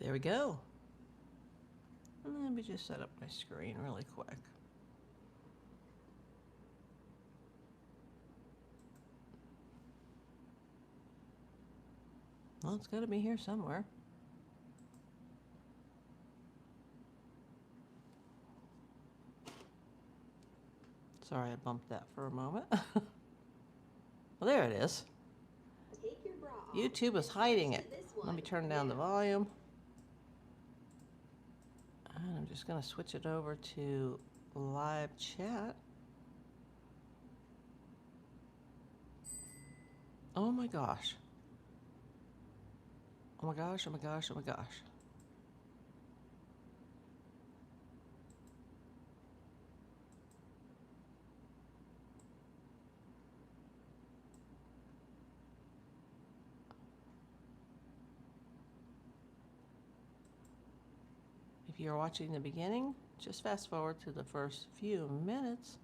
There we go. Let me just set up my screen really quick. Well, it's got to be here somewhere. Sorry, I bumped that for a moment. Well, there it is. Take your bra off. YouTube is hiding it. Let me turn down the volume. And I'm just going to switch it over to live chat. Oh my gosh. Oh my gosh, oh my gosh, oh my gosh. If you're watching the beginning, just fast forward to the first few minutes.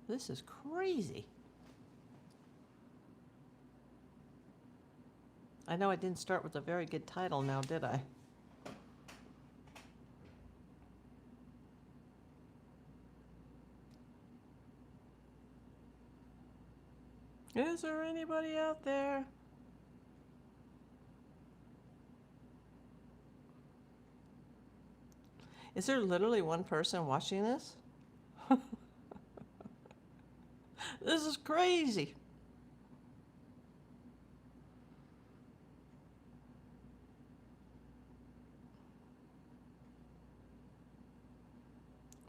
This is crazy. I know I didn't start with a very good title now, did I? Is there anybody out there? Is there literally one person watching this? This is crazy.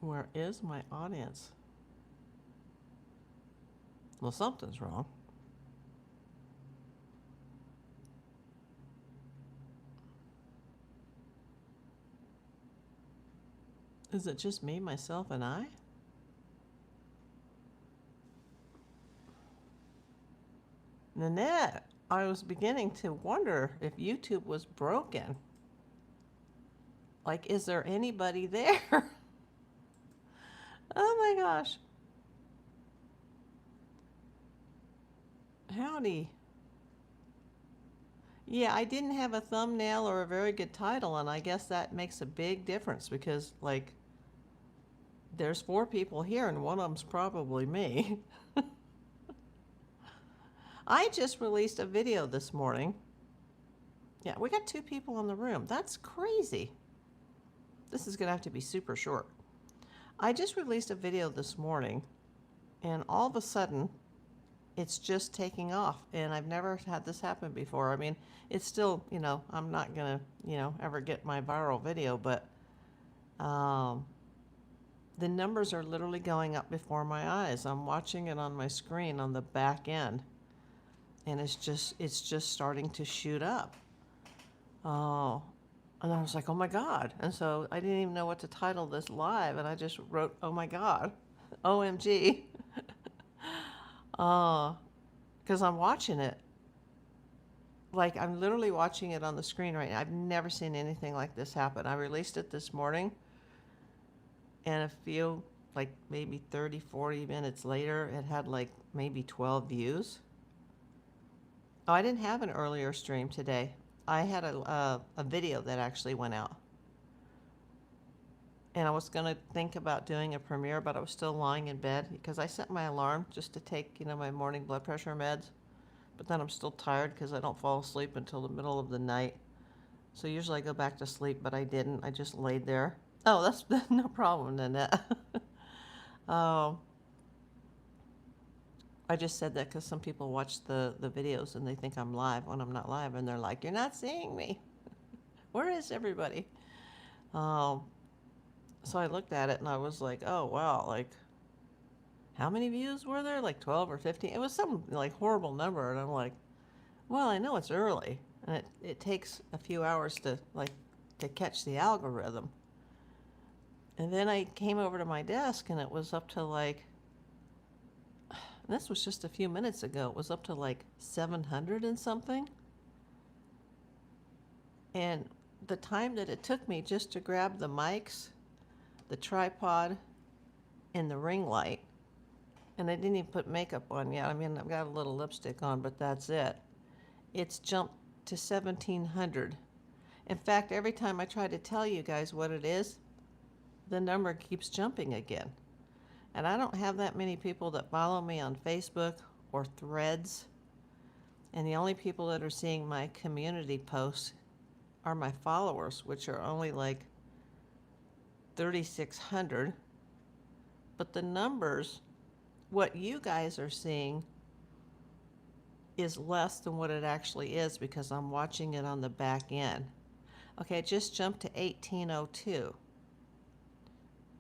Where is my audience? Well, something's wrong. Is it just me, myself, and I? Nanette, I was beginning to wonder if YouTube was broken. Like, is there anybody there? Oh my gosh. Howdy. Yeah, I didn't have a thumbnail or a very good title, and I guess that makes a big difference because, like, there's 4 people here, and one of them's probably me. I just released a video this morning. Yeah, we got 2 people in the room. That's crazy. This is going to have to be super short. I just released a video this morning, and all of a sudden, it's just taking off, and I've never had this happen before. I mean, it's still, you know, I'm not going to, you know, ever get my viral video, but the numbers are literally going up before my eyes. I'm watching it on my screen on the back end, and it's just starting to shoot up. Oh, and I was like, oh my God. And so I didn't even know what to title this live, and I just wrote, oh my God, OMG. Because I'm watching it. Like, I'm literally watching it on the screen right now. I've never seen anything like this happen. I released it this morning, and a few, like maybe 30, 40 minutes later, it had like maybe 12 views. Oh, I didn't have an earlier stream today. I had a video that actually went out. And I was going to think about doing a premiere, but I was still lying in bed because I set my alarm just to take, you know, my morning blood pressure meds. But then I'm still tired because I don't fall asleep until the middle of the night. So usually I go back to sleep, but I didn't. I just laid there. Oh, that's no problem, Nanette. Oh, I just said that because some people watch the videos and they think I'm live when I'm not live. And they're like, you're not seeing me. Where is everybody? So I looked at it and I was like, oh, wow, like, how many views were there? Like 12 or 15? It was some like horrible number. And I'm like, well, I know it's early. And it takes a few hours to catch the algorithm. And then I came over to my desk and it was up to like, and this was just a few minutes ago, it was up to like 700 and something. And the time that it took me just to grab the mics, the tripod, and the ring light, and I didn't even put makeup on yet. I mean, I've got a little lipstick on, but that's it. It's jumped to 1,700. In fact, every time I try to tell you guys what it is, the number keeps jumping again. And I don't have that many people that follow me on Facebook or Threads. And the only people that are seeing my community posts are my followers, which are only like 3,600. But the numbers, what you guys are seeing, is less than what it actually is because I'm watching it on the back end. Okay, it just jumped to 1,802.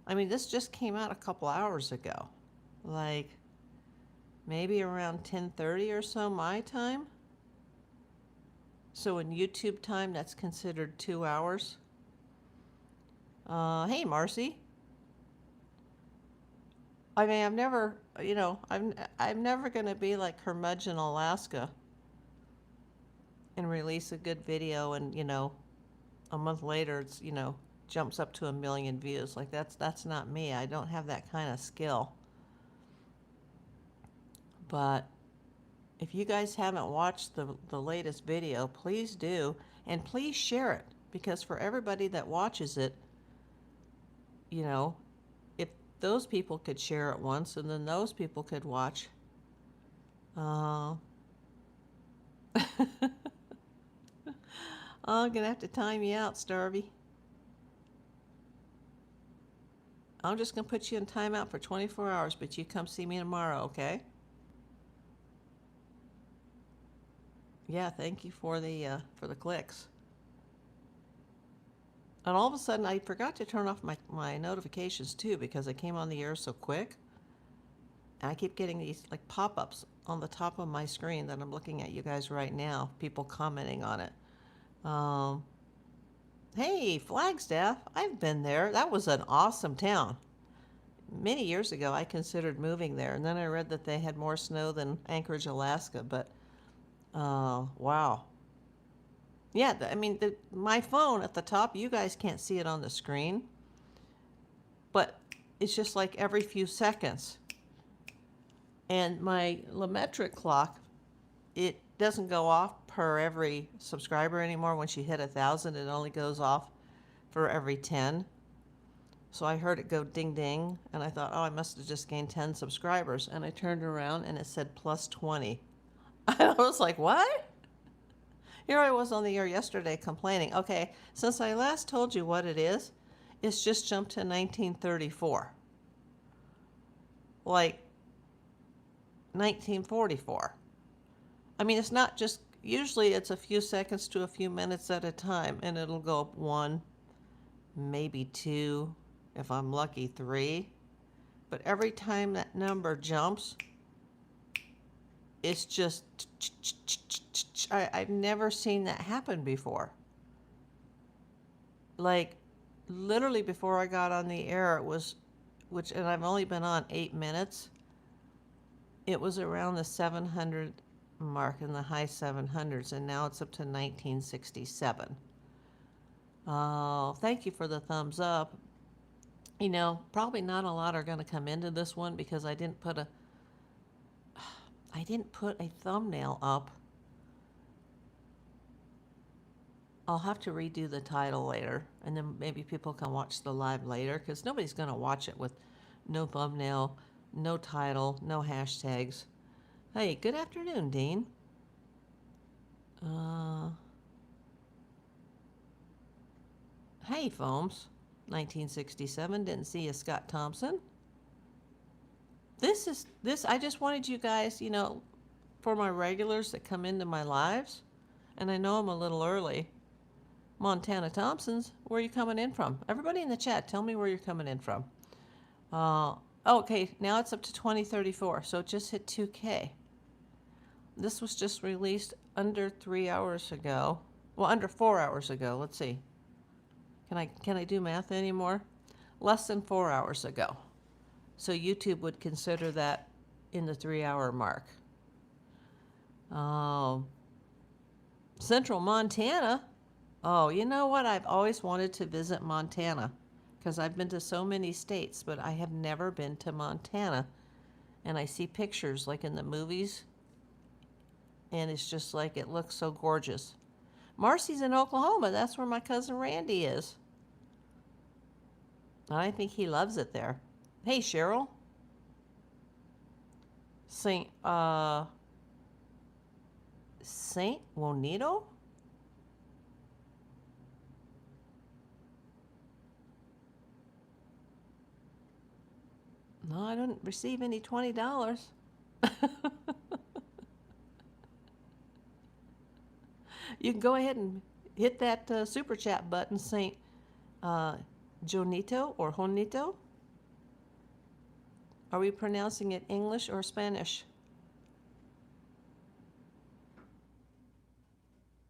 I mean, this just came out a couple hours ago. Like, maybe around 10:30 or so my time. So in YouTube time, that's considered 2 hours. Hey, Marcy. I mean, I'm never, I'm never going to be like Curmudgeon Alaska and release a good video and, a month later it's, jumps up to 1 million views. Like that's not me. I don't have that kind of skill. But if you guys haven't watched the latest video, please do. And please share it. Because for everybody that watches it, if those people could share it once and then those people could watch. I'm going to have to time you out, Starvey. I'm just going to put you in timeout for 24 hours, but you come see me tomorrow, okay? Yeah, thank you for the clicks. And all of a sudden, I forgot to turn off my notifications too because I came on the air so quick. And I keep getting these like pop-ups on the top of my screen that I'm looking at you guys right now, people commenting on it. Hey, Flagstaff, I've been there. That was an awesome town. Many years ago, I considered moving there, and then I read that they had more snow than Anchorage, Alaska, but wow. Yeah, my phone at the top, you guys can't see it on the screen, but it's just like every few seconds. And my LaMetric clock, it doesn't go off per every subscriber anymore. When she hit 1,000, it only goes off for every 10. So I heard it go ding ding, and I thought, oh, I must have just gained 10 subscribers. And I turned around and it said plus 20. I was like, what? Here I was on the air yesterday complaining. Okay, since I last told you what it is, it's just jumped to 1934. Like 1944. I mean, it's not just, usually it's a few seconds to a few minutes at a time, and it'll go up 1, maybe 2, if I'm lucky 3. But every time that number jumps, it's just, I've never seen that happen before. Like, literally before I got on the air, it was, and I've only been on 8 minutes, it was around the 700 mark, in the high 700s, and now it's up to 1967. Oh, thank you for the thumbs up. Probably not a lot are going to come into this one because I didn't put a thumbnail up. I'll have to redo the title later, and then maybe people can watch the live later, because nobody's going to watch it with no thumbnail, no title, no hashtags. Hey, good afternoon, Dean. Hey, Foams. 1967. Didn't see you, Scott Thompson. I just wanted you guys, for my regulars that come into my lives, and I know I'm a little early. Montana Thompsons, where are you coming in from? Everybody in the chat, tell me where you're coming in from. Okay, now it's up to 2034, so it just hit 2K. This was just released under 3 hours ago. Well, under 4 hours ago. Let's see. Can I do math anymore? Less than 4 hours ago. So YouTube would consider that in the 3-hour mark. Central Montana. Oh, you know what? I've always wanted to visit Montana because I've been to so many states, but I have never been to Montana. And I see pictures like in the movies, and it's just like it looks so gorgeous. Marcy's in Oklahoma. That's where my cousin Randy is. And I think he loves it there. Hey, Cheryl. Saint Juanito? No, I didn't receive any $20. You can go ahead and hit that super chat button, Saint Jonito or Jonito. Are we pronouncing it English or Spanish?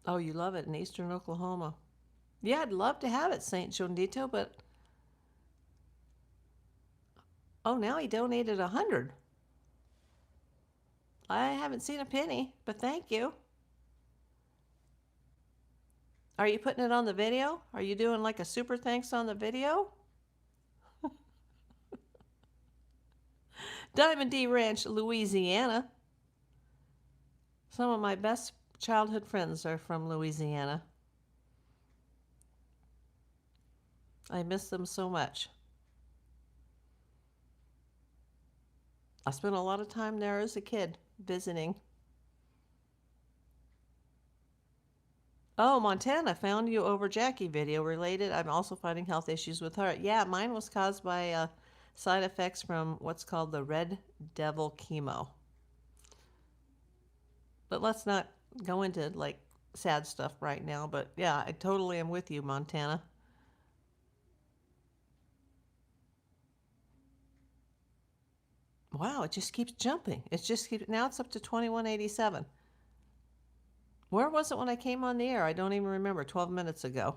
Oh, you love it in eastern Oklahoma. Yeah, I'd love to have it, Saint Jonito, but oh, now he donated 100. I haven't seen a penny, but thank you. Are you putting it on the video? Are you doing like a super thanks on the video? Diamond D Ranch, Louisiana. Some of my best childhood friends are from Louisiana. I miss them so much. I spent a lot of time there as a kid visiting. Oh, Montana, found you over Jackie video related. I'm also finding health issues with her. Yeah, mine was caused by side effects from what's called the red devil chemo. But let's not go into like sad stuff right now. But yeah, I totally am with you, Montana. Wow, it just keeps jumping. Now it's up to 2187. Where was it when I came on the air? I don't even remember. 12 minutes ago.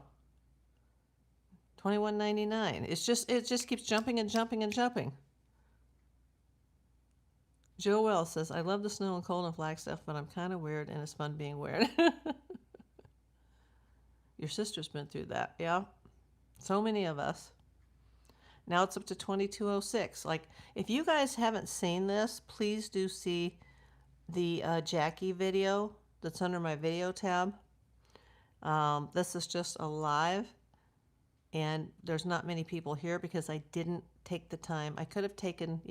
2199. It just keeps jumping and jumping and jumping. Joel says, I love the snow and cold and Flagstaff, but I'm kind of weird and it's fun being weird. Your sister's been through that. Yeah. So many of us. Now it's up to 2206. Like, if you guys haven't seen this, please do see the Jackie video that's under my video tab. This is just a live, and there's not many people here because I didn't take the time. I could have taken,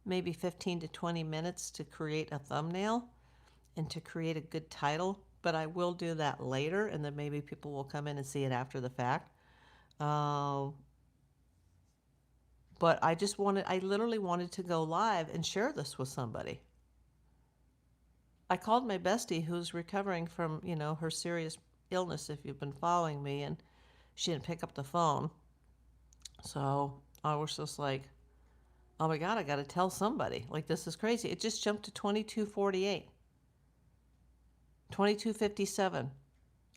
maybe 15 to 20 minutes to create a thumbnail and to create a good title, but I will do that later, and then maybe people will come in and see it after the fact. But I literally wanted to go live and share this with somebody. I called my bestie who's recovering from, her serious illness, if you've been following me, and she didn't pick up the phone. So I was just like, oh my God, I got to tell somebody. Like, this is crazy. It just jumped to 2248, 2257.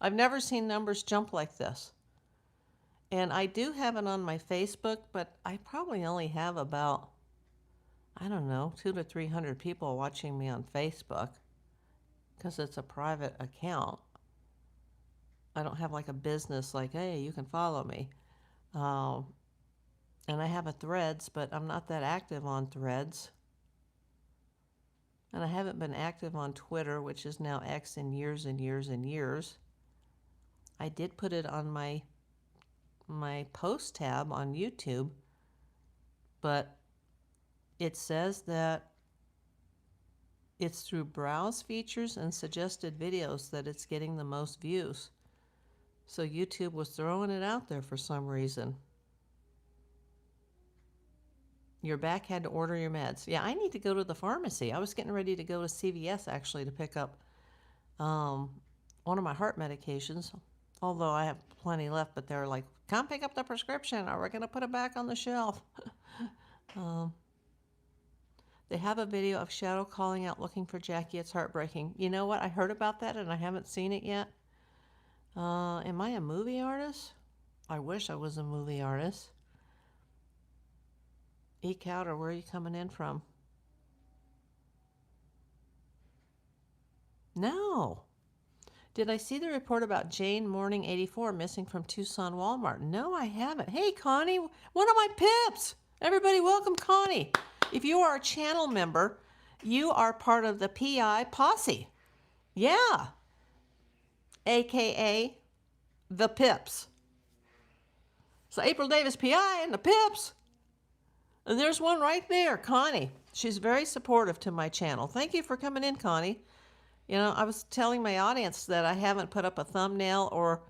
I've never seen numbers jump like this. And I do have it on my Facebook, but I probably only have about, 200 to 300 people watching me on Facebook because it's a private account. I don't have like a business like, hey, you can follow me. And I have a Threads, but I'm not that active on Threads. And I haven't been active on Twitter, which is now X, in years and years and years. I did put it on my post tab on YouTube, but it says that it's through browse features and suggested videos that it's getting the most views. So YouTube was throwing it out there for some reason. Your back had to order your meds. Yeah, I need to go to the pharmacy. I was getting ready to go to CVS actually to pick up one of my heart medications, although I have plenty left, but they're like, come pick up the prescription or we're going to put it back on the shelf. They have a video of Shadow calling out looking for Jackie. It's heartbreaking. You know what? I heard about that and I haven't seen it yet. Am I a movie artist? I wish I was a movie artist. Eke out, or where are you coming in from? No. Did I see the report about Jane Morning 84 missing from Tucson Walmart? No, I haven't. Hey, Connie, one of my pips. Everybody welcome Connie. If you are a channel member, you are part of the PI posse. Yeah. aka the Pips. So April Davis PI and the Pips. And there's one right there, Connie. She's very supportive to my channel. Thank you for coming in, Connie. You know, I was telling my audience that I haven't put up a thumbnail or,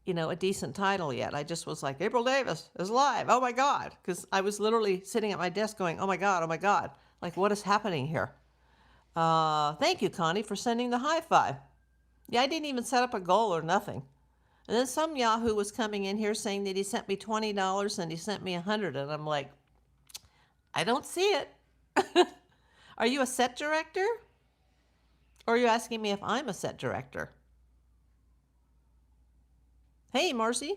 you know, a decent title yet. I just was like, April Davis is live. Oh my God. Because I was literally sitting at my desk going, oh my God, oh my God. Like, what is happening here? Thank you, Connie, for sending the high five. Yeah, I didn't even set up a goal or nothing. And then some Yahoo was coming in here saying that he sent me $20 and he sent me $100. And I'm like, I don't see it. Are you a set director? Or are you asking me if I'm a set director? Hey, Marcy.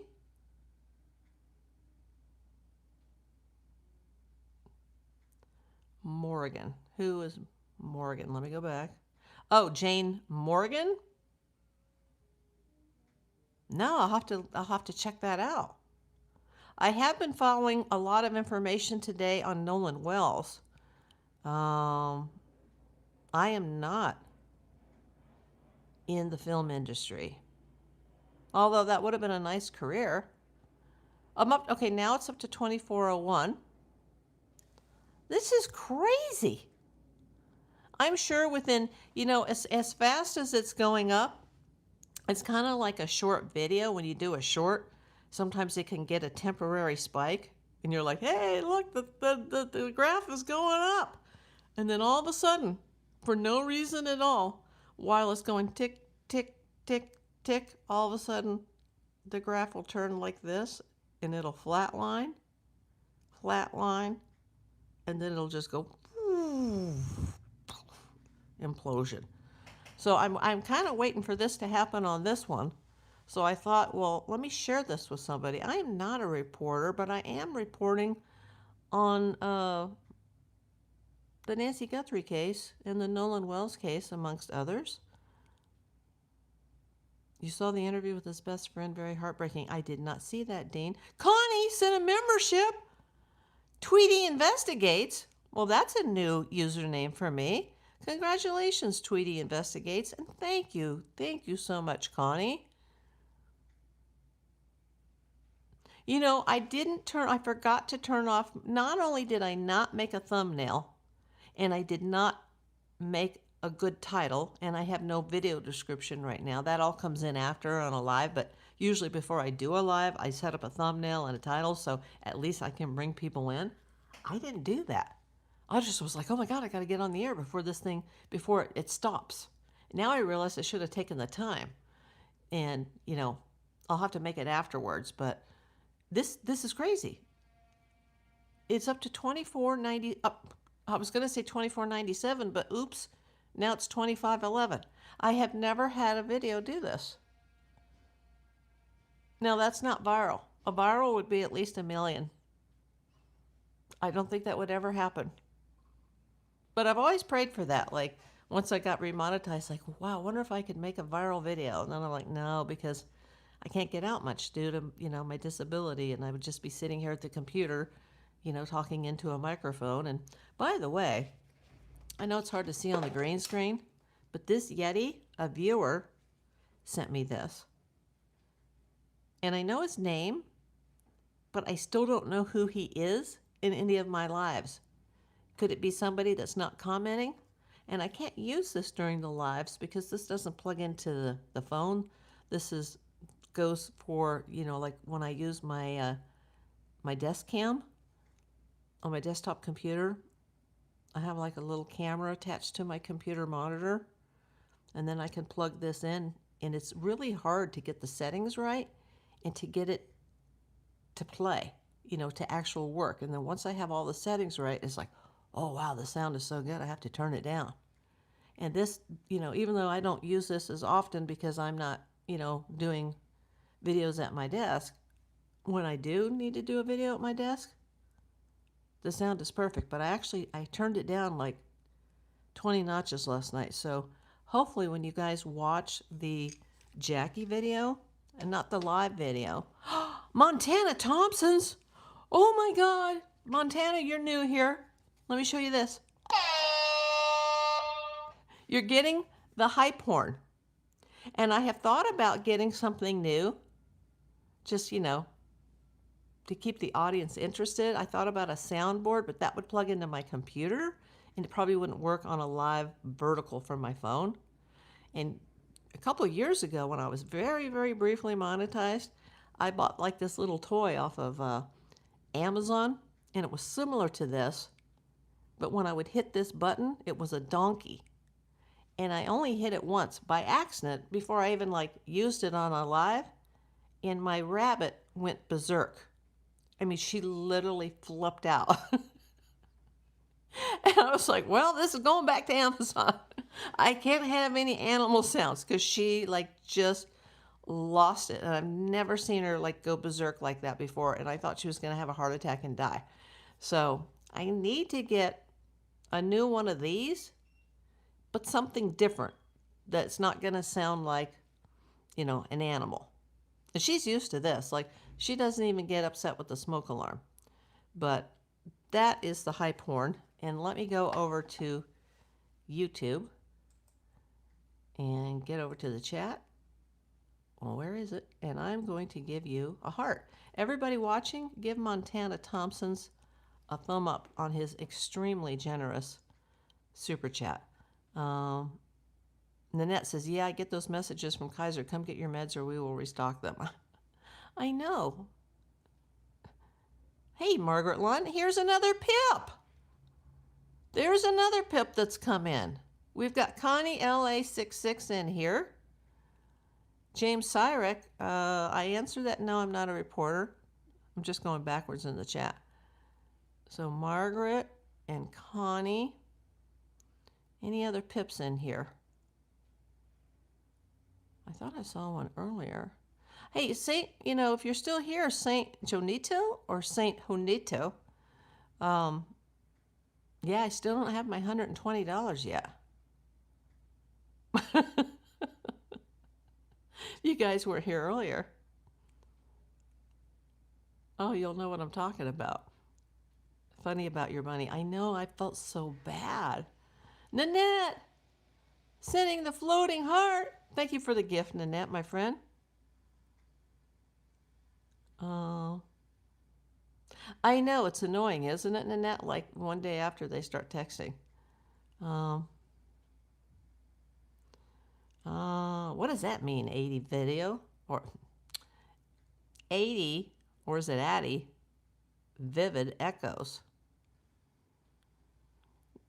Morgan. Who is Morgan? Let me go back. Oh, Jane Morgan? No, I'll have to check that out. I have been following a lot of information today on Nolan Wells. I am not in the film industry. Although that would have been a nice career. I'm up, okay, now it's up to 2401. This is crazy. I'm sure within, you know, as fast as it's going up, it's kind of like a short video. When you do a short, sometimes it can get a temporary spike. And you're like, hey, look, the graph is going up. And then all of a sudden, for no reason at all, while it's going tick, tick, tick, tick, all of a sudden, the graph will turn like this, and it'll flatline, and then it'll just go implosion. So I'm kind of waiting for this to happen on this one. So I thought, well, let me share this with somebody. I am not a reporter, but I am reporting on the Nancy Guthrie case and the Nolan Wells case, amongst others. You saw the interview with his best friend, very heartbreaking. I did not see that, Dean. Connie sent a membership. Tweety Investigates. Well, that's a new username for me. Congratulations, Tweety Investigates, and thank you so much, Connie. You know, I forgot to turn off, not only did I not make a thumbnail, and I did not make a good title, and I have no video description right now. That all comes in after on a live, but usually before I do a live, I set up a thumbnail and a title, so at least I can bring people in. I didn't do that. I just was like, oh my God, I got to get on the air before it stops. Now I realize I should have taken the time. And, you know, I'll have to make it afterwards, but this is crazy. It's up to $24.90. I was going to say $24.97, but oops, now it's $25.11. I have never had a video do this. Now that's not viral. A viral would be at least 1 million. I don't think that would ever happen. But I've always prayed for that. Like, once I got remonetized, like, wow, I wonder if I could make a viral video. And then I'm like, no, because I can't get out much due to, you know, my disability. And I would just be sitting here at the computer, you know, talking into a microphone. And by the way, I know it's hard to see on the green screen, but this Yeti, a viewer, sent me this. And I know his name, but I still don't know who he is in any of my lives. Could it be somebody that's not commenting? And I can't use this during the lives because this doesn't plug into the phone. This goes for, you know, like when I use my my desk cam on my desktop computer. I have like a little camera attached to my computer monitor, and then I can plug this in, and it's really hard to get the settings right and to get it to play, you know, to actual work. And then once I have all the settings right, it's like, oh wow, the sound is so good, I have to turn it down. And this, you know, even though I don't use this as often because I'm not, you know, doing videos at my desk, when I do need to do a video at my desk, the sound is perfect. But I turned it down like 20 notches last night. So hopefully when you guys watch the Jackie video, and not the live video, Montana Thompson's, oh my God, Montana, you're new here. Let me show you this. You're getting the hype horn. And I have thought about getting something new, just, to keep the audience interested. I thought about a soundboard, but that would plug into my computer and it probably wouldn't work on a live vertical from my phone. And a couple of years ago, when I was very, very briefly monetized, I bought like this little toy off of Amazon, and it was similar to this, but when I would hit this button, it was a donkey. And I only hit it once by accident before I even like used it on a live, and my rabbit went berserk. I mean, she literally flipped out. And I was like, well, this is going back to Amazon. I can't have any animal sounds because she like just lost it. And I've never seen her like go berserk like that before. And I thought she was going to have a heart attack and die. So I need to get a new one of these, but something different that's not going to sound like, an animal. And she's used to this. Like, she doesn't even get upset with the smoke alarm. But that is the hype horn. And let me go over to YouTube and get over to the chat. Well, where is it? And I'm going to give you a heart. Everybody watching, give Montana Thompson's a thumb up on his extremely generous super chat. Nanette says, yeah, I get those messages from Kaiser. Come get your meds or we will restock them. I know. Hey, Margaret Lund, here's another pip. There's another pip that's come in. We've got Connie LA66 in here. James Cyrek, I answered that. No, I'm not a reporter. I'm just going backwards in the chat. So Margaret and Connie. Any other pips in here? I thought I saw one earlier. Hey, if you're still here, Saint Jonito or Saint Jonito, yeah, I still don't have my $120 yet. You guys were here earlier. Oh, you'll know what I'm talking about. Funny about your money. I know, I felt so bad. Nanette, sending the floating heart. Thank you for the gift, Nanette, my friend. I know, it's annoying, isn't it, Nanette? Like one day after they start texting. What does that mean, 80 video? Or 80, or is it Addy? Vivid echoes.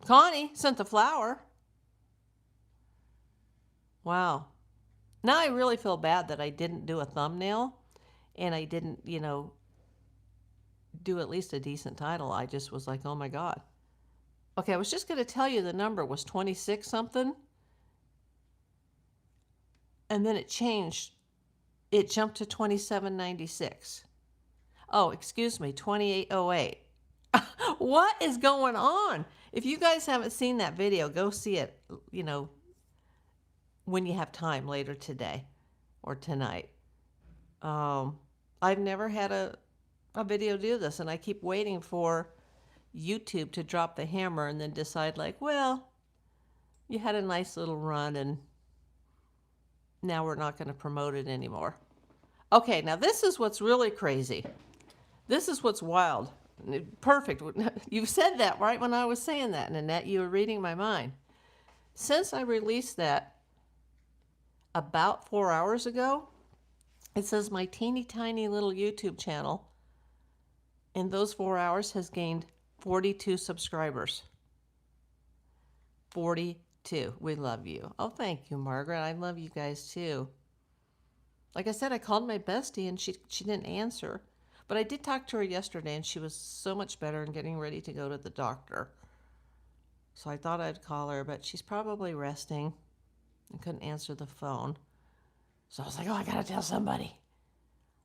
Connie sent the flower. Wow. Now I really feel bad that I didn't do a thumbnail and I didn't, do at least a decent title. I just was like, oh my God. Okay, I was just going to tell you the number was 26 something. And then it changed. It jumped to 2796. Oh, excuse me, 2808. What is going on? If you guys haven't seen that video, go see it, when you have time later today or tonight. I've never had a video do this, and I keep waiting for YouTube to drop the hammer and then decide like, well, you had a nice little run and now we're not going to promote it anymore. Okay, now this is what's really crazy. This is what's wild. Perfect. You said that right when I was saying that, Nanette. You were reading my mind. Since I released that about 4 hours ago, it says my teeny tiny little YouTube channel in those 4 hours has gained 42 subscribers. 42. We love you. Oh, thank you, Margaret. I love you guys too. Like I said, I called my bestie and she didn't answer. But I did talk to her yesterday and she was so much better and getting ready to go to the doctor. So I thought I'd call her, but she's probably resting and couldn't answer the phone. So I was like, oh, I gotta tell somebody.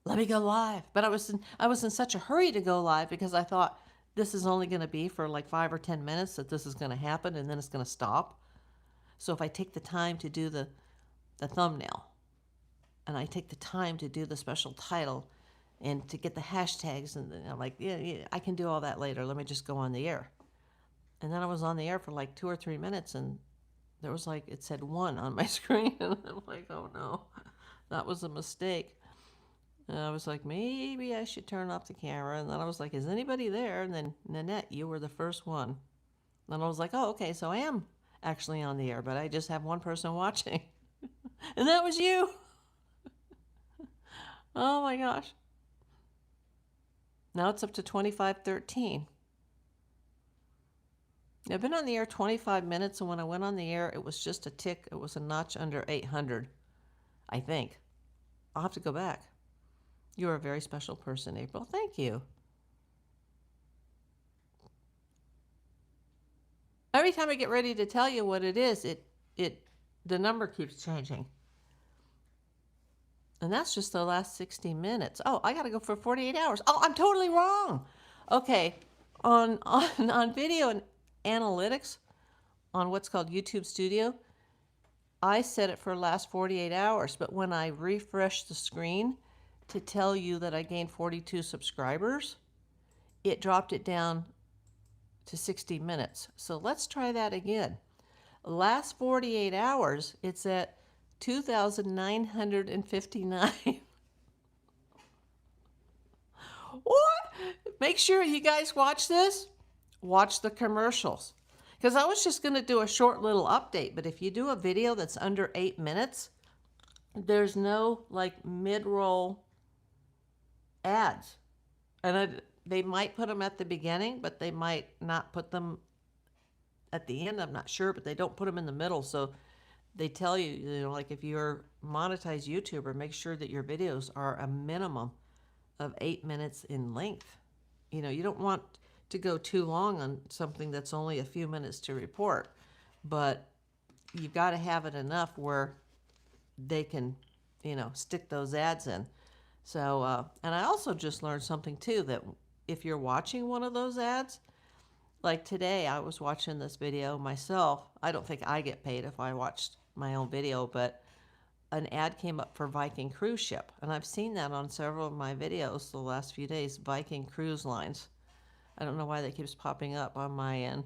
Let me go live. But I was in such a hurry to go live because I thought this is only going to be for like 5 or 10 minutes that this is going to happen and then it's going to stop. So if I take the time to do the thumbnail and I take the time to do the special title and to get the hashtags, and I'm like, yeah, I can do all that later. Let me just go on the air. And then I was on the air for like 2 or 3 minutes and there was like, it said 1 on my screen. And I'm like, oh no, that was a mistake. And I was like, maybe I should turn off the camera. And then I was like, is anybody there? And then, Nanette, you were the first one. And I was like, oh, okay, so I am actually on the air, but I just have one person watching. And that was you. Oh my gosh. Now it's up to 2513. I've been on the air 25 minutes, and when I went on the air, it was just a tick. It was a notch under 800, I think. I'll have to go back. You're a very special person, April. Thank you. Every time I get ready to tell you what it is, the number keeps changing. And that's just the last 60 minutes. Oh, I got to go for 48 hours. Oh, I'm totally wrong. Okay, on video and analytics, on what's called YouTube Studio, I set it for last 48 hours. But when I refresh the screen to tell you that I gained 42 subscribers, it dropped it down to 60 minutes. So let's try that again. Last 48 hours, it's at 2,959. What? Make sure you guys watch this. Watch the commercials. Because I was just going to do a short little update, but if you do a video that's under 8 minutes, there's no like mid-roll ads. And they might put them at the beginning, but they might not put them at the end. I'm not sure, but they don't put them in the middle. So they tell you, you know, like if you're a monetized YouTuber, make sure that your videos are a minimum of 8 minutes in length. You know, you don't want to go too long on something that's only a few minutes to report, but you've got to have it enough where they can, you know, stick those ads in. So, and I also just learned something too, that if you're watching one of those ads, like today I was watching this video myself. I don't think I get paid if I watched my own video, but an ad came up for Viking cruise ship. And I've seen that on several of my videos the last few days, Viking cruise lines. I don't know why that keeps popping up on my end.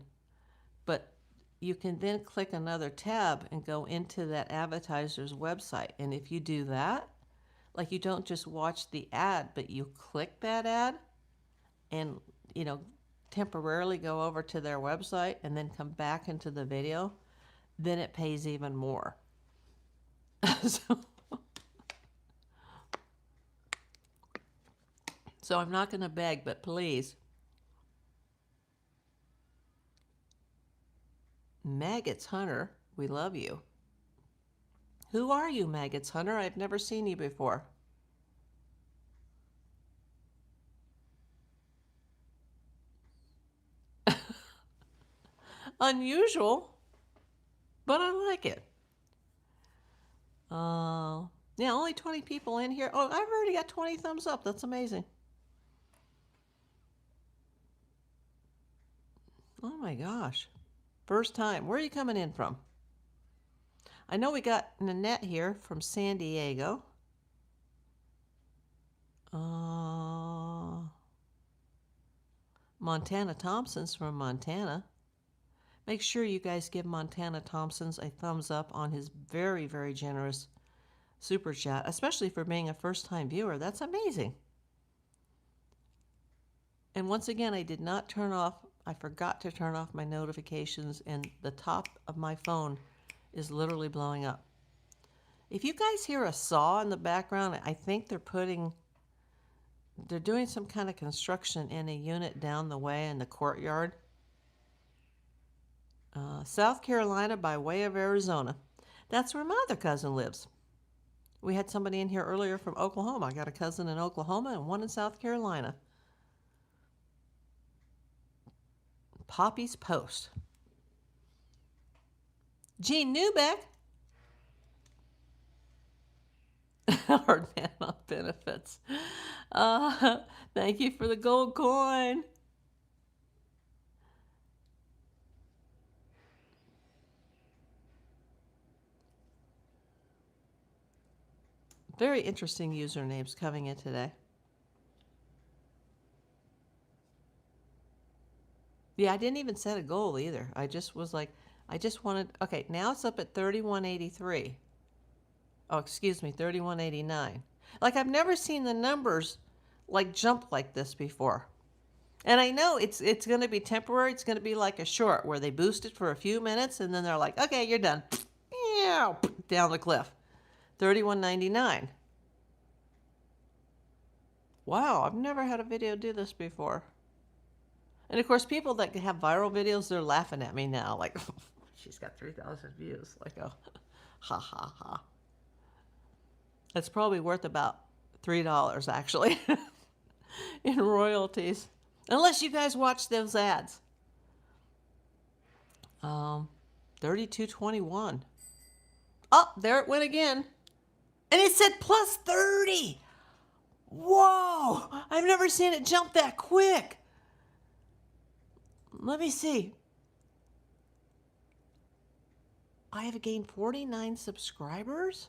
But you can then click another tab and go into that advertiser's website. And if you do that, like you don't just watch the ad, but you click that ad and, you know, temporarily go over to their website and then come back into the video, then it pays even more. So I'm not going to beg, but please. Maggots Hunter, we love you. Who are you, Maggots Hunter? I've never seen you before. Unusual, but I like it. Yeah, only 20 people in here. Oh, I've already got 20 thumbs up. That's amazing. Oh my gosh. First time. Where are you coming in from? I know we got Nanette here from San Diego. Montana Thompson's from Montana. Make sure you guys give Montana Thompson's a thumbs up on his very, very generous super chat, especially for being a first-time viewer. That's amazing. And once again, I forgot to turn off my notifications, and the top of my phone is literally blowing up. If you guys hear a saw in the background, I think they're doing some kind of construction in a unit down the way in the courtyard. South Carolina by way of Arizona. That's where my other cousin lives. We had somebody in here earlier from Oklahoma. I got a cousin in Oklahoma and one in South Carolina. Poppy's Post. Jean Newbeck. Hard man on benefits. Thank you for the gold coin. Very interesting usernames coming in today. Yeah, I didn't even set a goal either. I just was like, I just wanted, okay, now it's up at 3183. Oh, excuse me, 3189. Like, I've never seen the numbers like jump like this before. And I know it's going to be temporary. It's going to be like a short where they boost it for a few minutes and then they're like, okay, you're done. Down the cliff. 31.99. Wow, I've never had a video do this before. And of course, people that have viral videos, they're laughing at me now. Like, she's got 3,000 views. Like, oh, ha, ha, ha. It's probably worth about $3, actually, in royalties. Unless you guys watch those ads. 32.21. Oh, there it went again. And it said plus 30. Whoa, I've never seen it jump that quick. Let me see. I have gained 49 subscribers.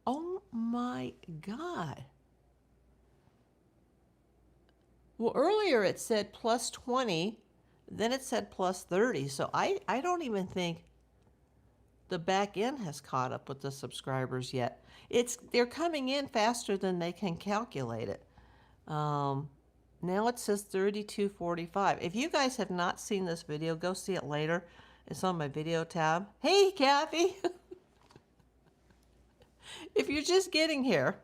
Oh my God. Well, earlier it said plus 20, then it said plus 30. So I don't even think the back end has caught up with the subscribers yet. They're coming in faster than they can calculate it. Now it says 32.45. If you guys have not seen this video, go see it later. It's on my video tab. Hey, Kathy. If you're just getting here,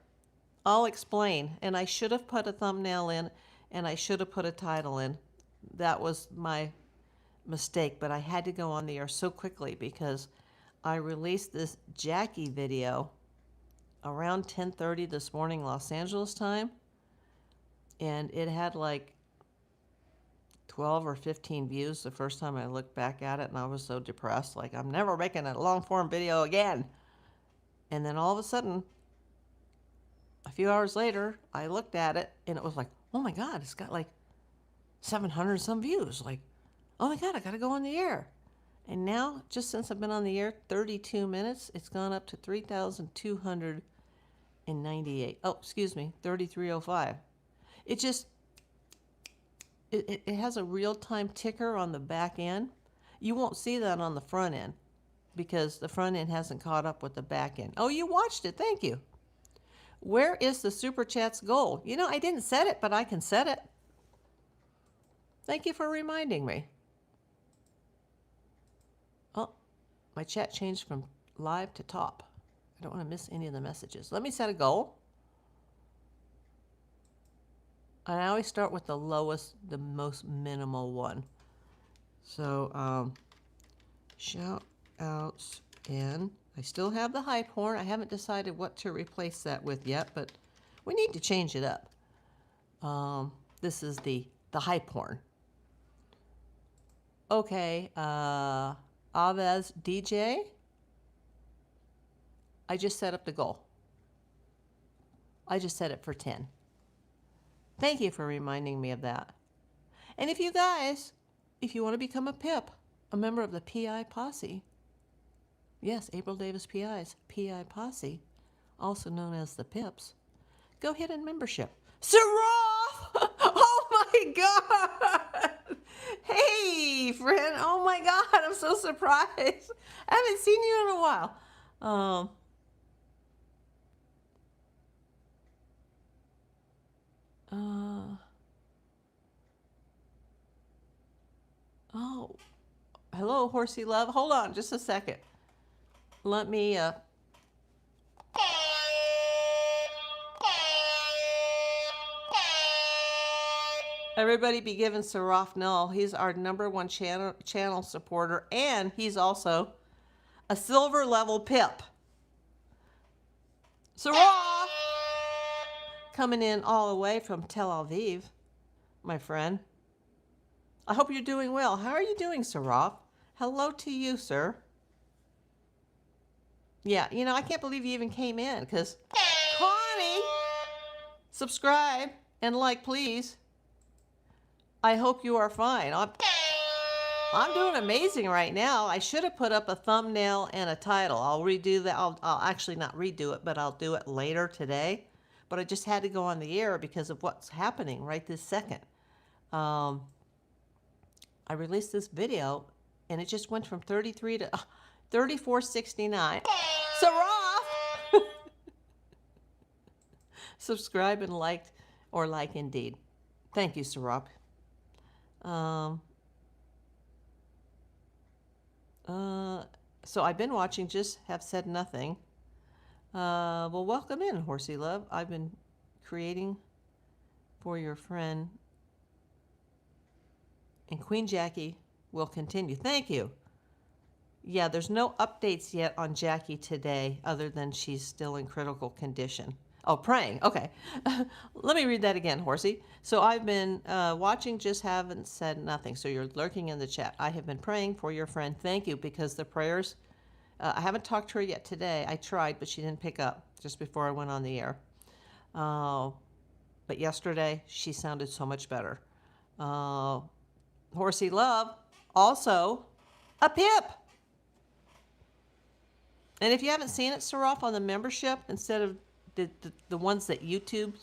I'll explain. And I should have put a thumbnail in, and I should have put a title in. That was my mistake, but I had to go on the air so quickly because I released this Jackie video around 10:30 this morning, Los Angeles time. And it had like 12 or 15 views the first time I looked back at it, and I was so depressed. Like, I'm never making a long-form video again. And then all of a sudden, a few hours later, I looked at it, and it was like, oh my God, it's got like 700 some views. Like, oh my God, I got to go on the air. And now, just since I've been on the air 32 minutes, it's gone up to 3,298. Oh, excuse me, 3305. It just, it has a real-time ticker on the back end. You won't see that on the front end because the front end hasn't caught up with the back end. Oh, you watched it. Thank you. Where is the Super Chat's goal? You know, I didn't set it, but I can set it. Thank you for reminding me. Oh, my chat changed from live to top. I don't want to miss any of the messages. Let me set a goal. And I always start with the lowest, the most minimal one. So, shout outs in. I still have the hype horn. I haven't decided what to replace that with yet, but we need to change it up. This is the hype horn. Okay, Avez DJ. I just set up the goal. I just set it for 10. Thank you for reminding me of that. And if you guys, if you want to become a PIP, a member of the PI Posse, yes, April Davis PI's PI Posse, also known as the PIPs, go hit in membership. Saroff! Oh my God! Hey, friend. Oh my God, I'm so surprised. I haven't seen you in a while. Oh, hello, Horsey Love. Hold on just a second. Let me, everybody be giving Saroff Null. He's our #1 channel supporter, and he's also a silver level PIP. Saroff! Coming in all the way from Tel Aviv, my friend. I hope you're doing well. How are you doing, Saroff? Hello to you, sir. Yeah, you know, I can't believe you even came in, because Connie, subscribe and like, please. I hope you are fine. I'm doing amazing right now. I should have put up a thumbnail and a title. I'll redo that. I'll actually not redo it, but I'll do it later today. But I just had to go on the air because of what's happening right this second. I released this video, and it just went from 33 to 34.69. Saraf! Subscribe and liked, or like indeed. Thank you, Saraf. So I've been watching Just Have Said Nothing. Well, welcome in, Horsey Love. I've been creating for your friend. And Queen Jackie will continue. Thank you. Yeah, there's no updates yet on Jackie today other than she's still in critical condition. Oh, praying. Okay. Let me read that again, Horsey. So I've been watching Just Haven't Said Nothing. So you're lurking in the chat. I have been praying for your friend. Thank you, because the prayers, I haven't talked to her yet today. I tried, but she didn't pick up just before I went on the air. But yesterday, she sounded so much better. Horsey Love, also a pip. And if you haven't seen it, Saraf, on the membership, instead of the ones that YouTube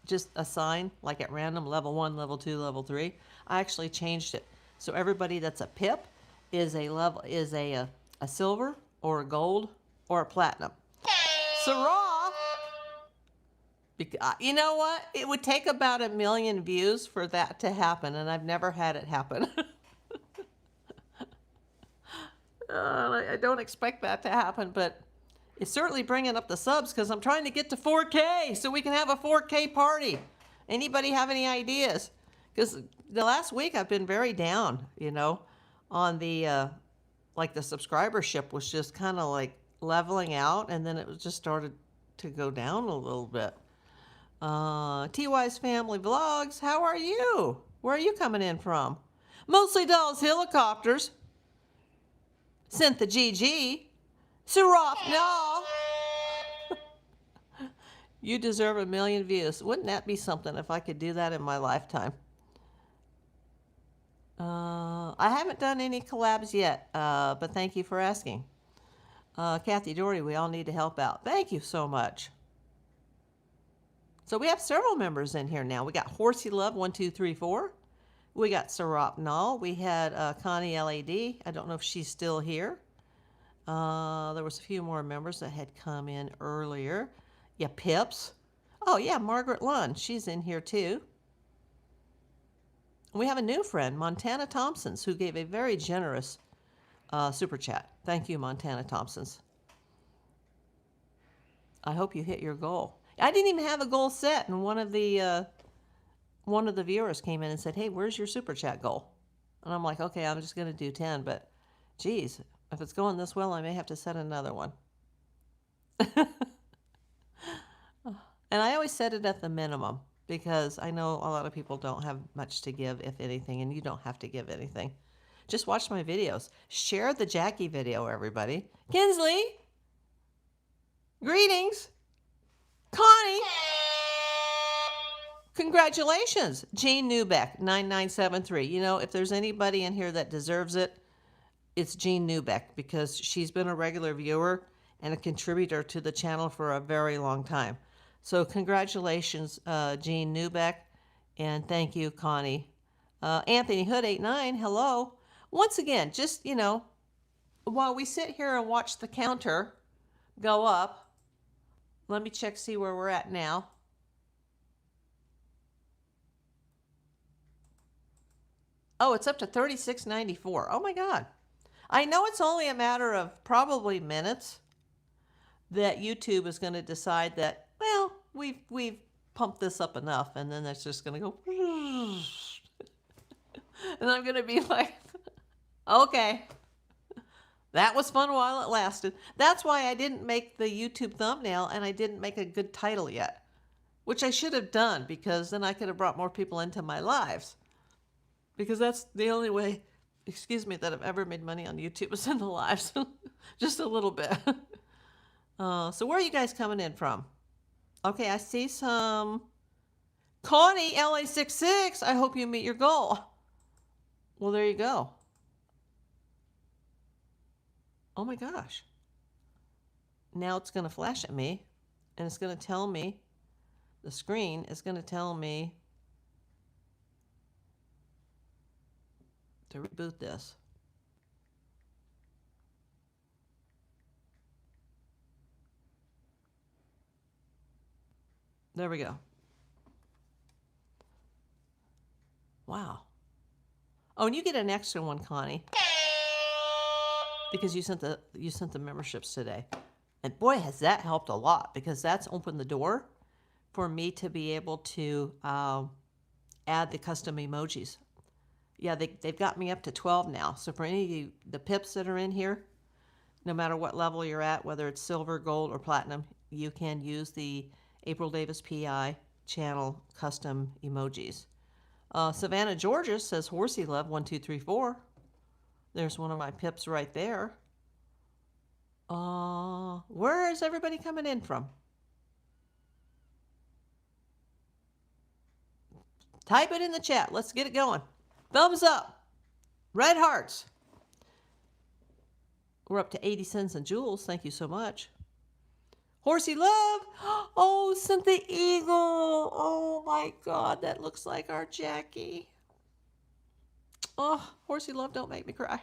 just assign, like at random, level 1, level 2, level 3, I actually changed it. So everybody that's a pip is a silver or a gold or a platinum. Saraf, you know what? It would take about 1 million views for that to happen, and I've never had it happen. I don't expect that to happen, but it's certainly bringing up the subs, because I'm trying to get to 4K so we can have a 4K party. Anybody have any ideas? Because the last week I've been very down, on the, like the subscribership was just kind of like leveling out, and then it was just started to go down a little bit. TY's Family Vlogs, how are you? Where are you coming in from? Mostly Dolls Helicopters. Cyntha GG. Saraf, no. You deserve 1 million views. Wouldn't that be something if I could do that in my lifetime? I haven't done any collabs yet, but thank you for asking. Kathy Doherty, we all need to help out. Thank you so much. So we have several members in here now. We got Horsey Love 1234. We got Sarap Nall. We had Connie LAD. I don't know if she's still here. There was a few more members that had come in earlier. Yeah, Pips. Oh yeah, Margaret Lund. She's in here too. We have a new friend, Montana Thompsons, who gave a very generous super chat. Thank you, Montana Thompsons. I hope you hit your goal. I didn't even have a goal set, and one of the viewers came in and said, "Hey, where's your super chat goal?" And I'm like, "Okay, I'm just going to do 10, but geez, if it's going this well, I may have to set another one." And I always set it at the minimum, because I know a lot of people don't have much to give, if anything, and you don't have to give anything. Just watch my videos. Share the Jackie video, everybody. Kinsley, greetings. Connie, congratulations. Jean Newbeck, 9973. If there's anybody in here that deserves it, it's Jean Newbeck, because she's been a regular viewer and a contributor to the channel for a very long time. So congratulations, Jean Newbeck, and thank you, Connie. Anthony Hood 89, hello. Once again, just, while we sit here and watch the counter go up, let me check, see where we're at now. Oh, it's up to 36.94. Oh my God. I know it's only a matter of probably minutes that YouTube is going to decide that, well, we've pumped this up enough, and then it's just going to go, and I'm going to be like, okay, that was fun while it lasted. That's why I didn't make the YouTube thumbnail, and I didn't make a good title yet, which I should have done, because then I could have brought more people into my lives, because that's the only way, that I've ever made money on YouTube is in the lives. Just a little bit. So where are you guys coming in from? Okay, I see some. Connie, LA66, I hope you meet your goal. Well, there you go. Oh my gosh. Now it's going to flash at me, and it's going to tell me, the screen is going to tell me to reboot this. There we go. Wow. Oh, and you get an extra one, Connie, because you sent the memberships today. And boy, has that helped a lot, because that's opened the door for me to be able to add the custom emojis. Yeah, they've got me up to 12 now. So for any of you, the pips that are in here, no matter what level you're at, whether it's silver, gold, or platinum, you can use the April Davis PI channel custom emojis. Savannah, Georgia says Horsey Love 1234. There's one of my pips right there. Where is everybody coming in from? Type it in the chat. Let's get it going. Thumbs up. Red hearts. We're up to 80 cents and jewels. Thank you so much. Horsey Love. Oh, sent the eagle. Oh my God, that looks like our Jackie. Oh, Horsey Love, don't make me cry.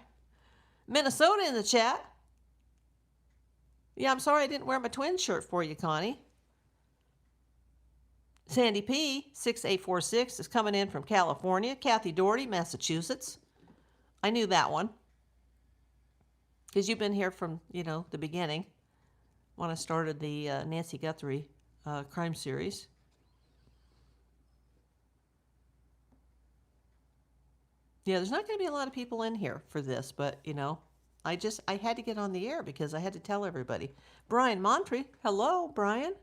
Minnesota in the chat. Yeah, I'm sorry I didn't wear my twin shirt for you, Connie. Sandy P, 6846, is coming in from California. Kathy Doherty, Massachusetts. I knew that one, because you've been here from, the beginning, when I started the Nancy Guthrie crime series. Yeah, there's not going to be a lot of people in here for this, but, I had to get on the air because I had to tell everybody. Brian Montre, hello, Brian.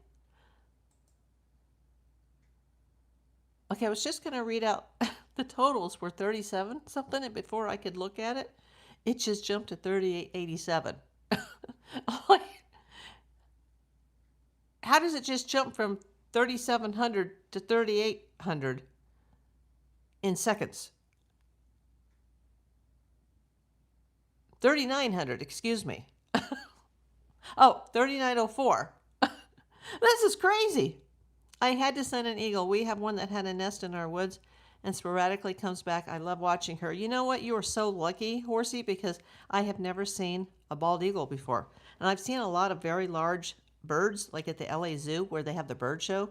Okay, I was just going to read out the totals were 37 something, and before I could look at it, it just jumped to 3887. How does it just jump from 3,700 to 3,800 in seconds? 3,900, excuse me. Oh, 3,904. This is crazy. I had to send an eagle. We have one that had a nest in our woods and sporadically comes back. I love watching her. You know what? You are so lucky, Horsey, because I have never seen a bald eagle before. And I've seen a lot of very large birds, like at the LA Zoo where they have the bird show.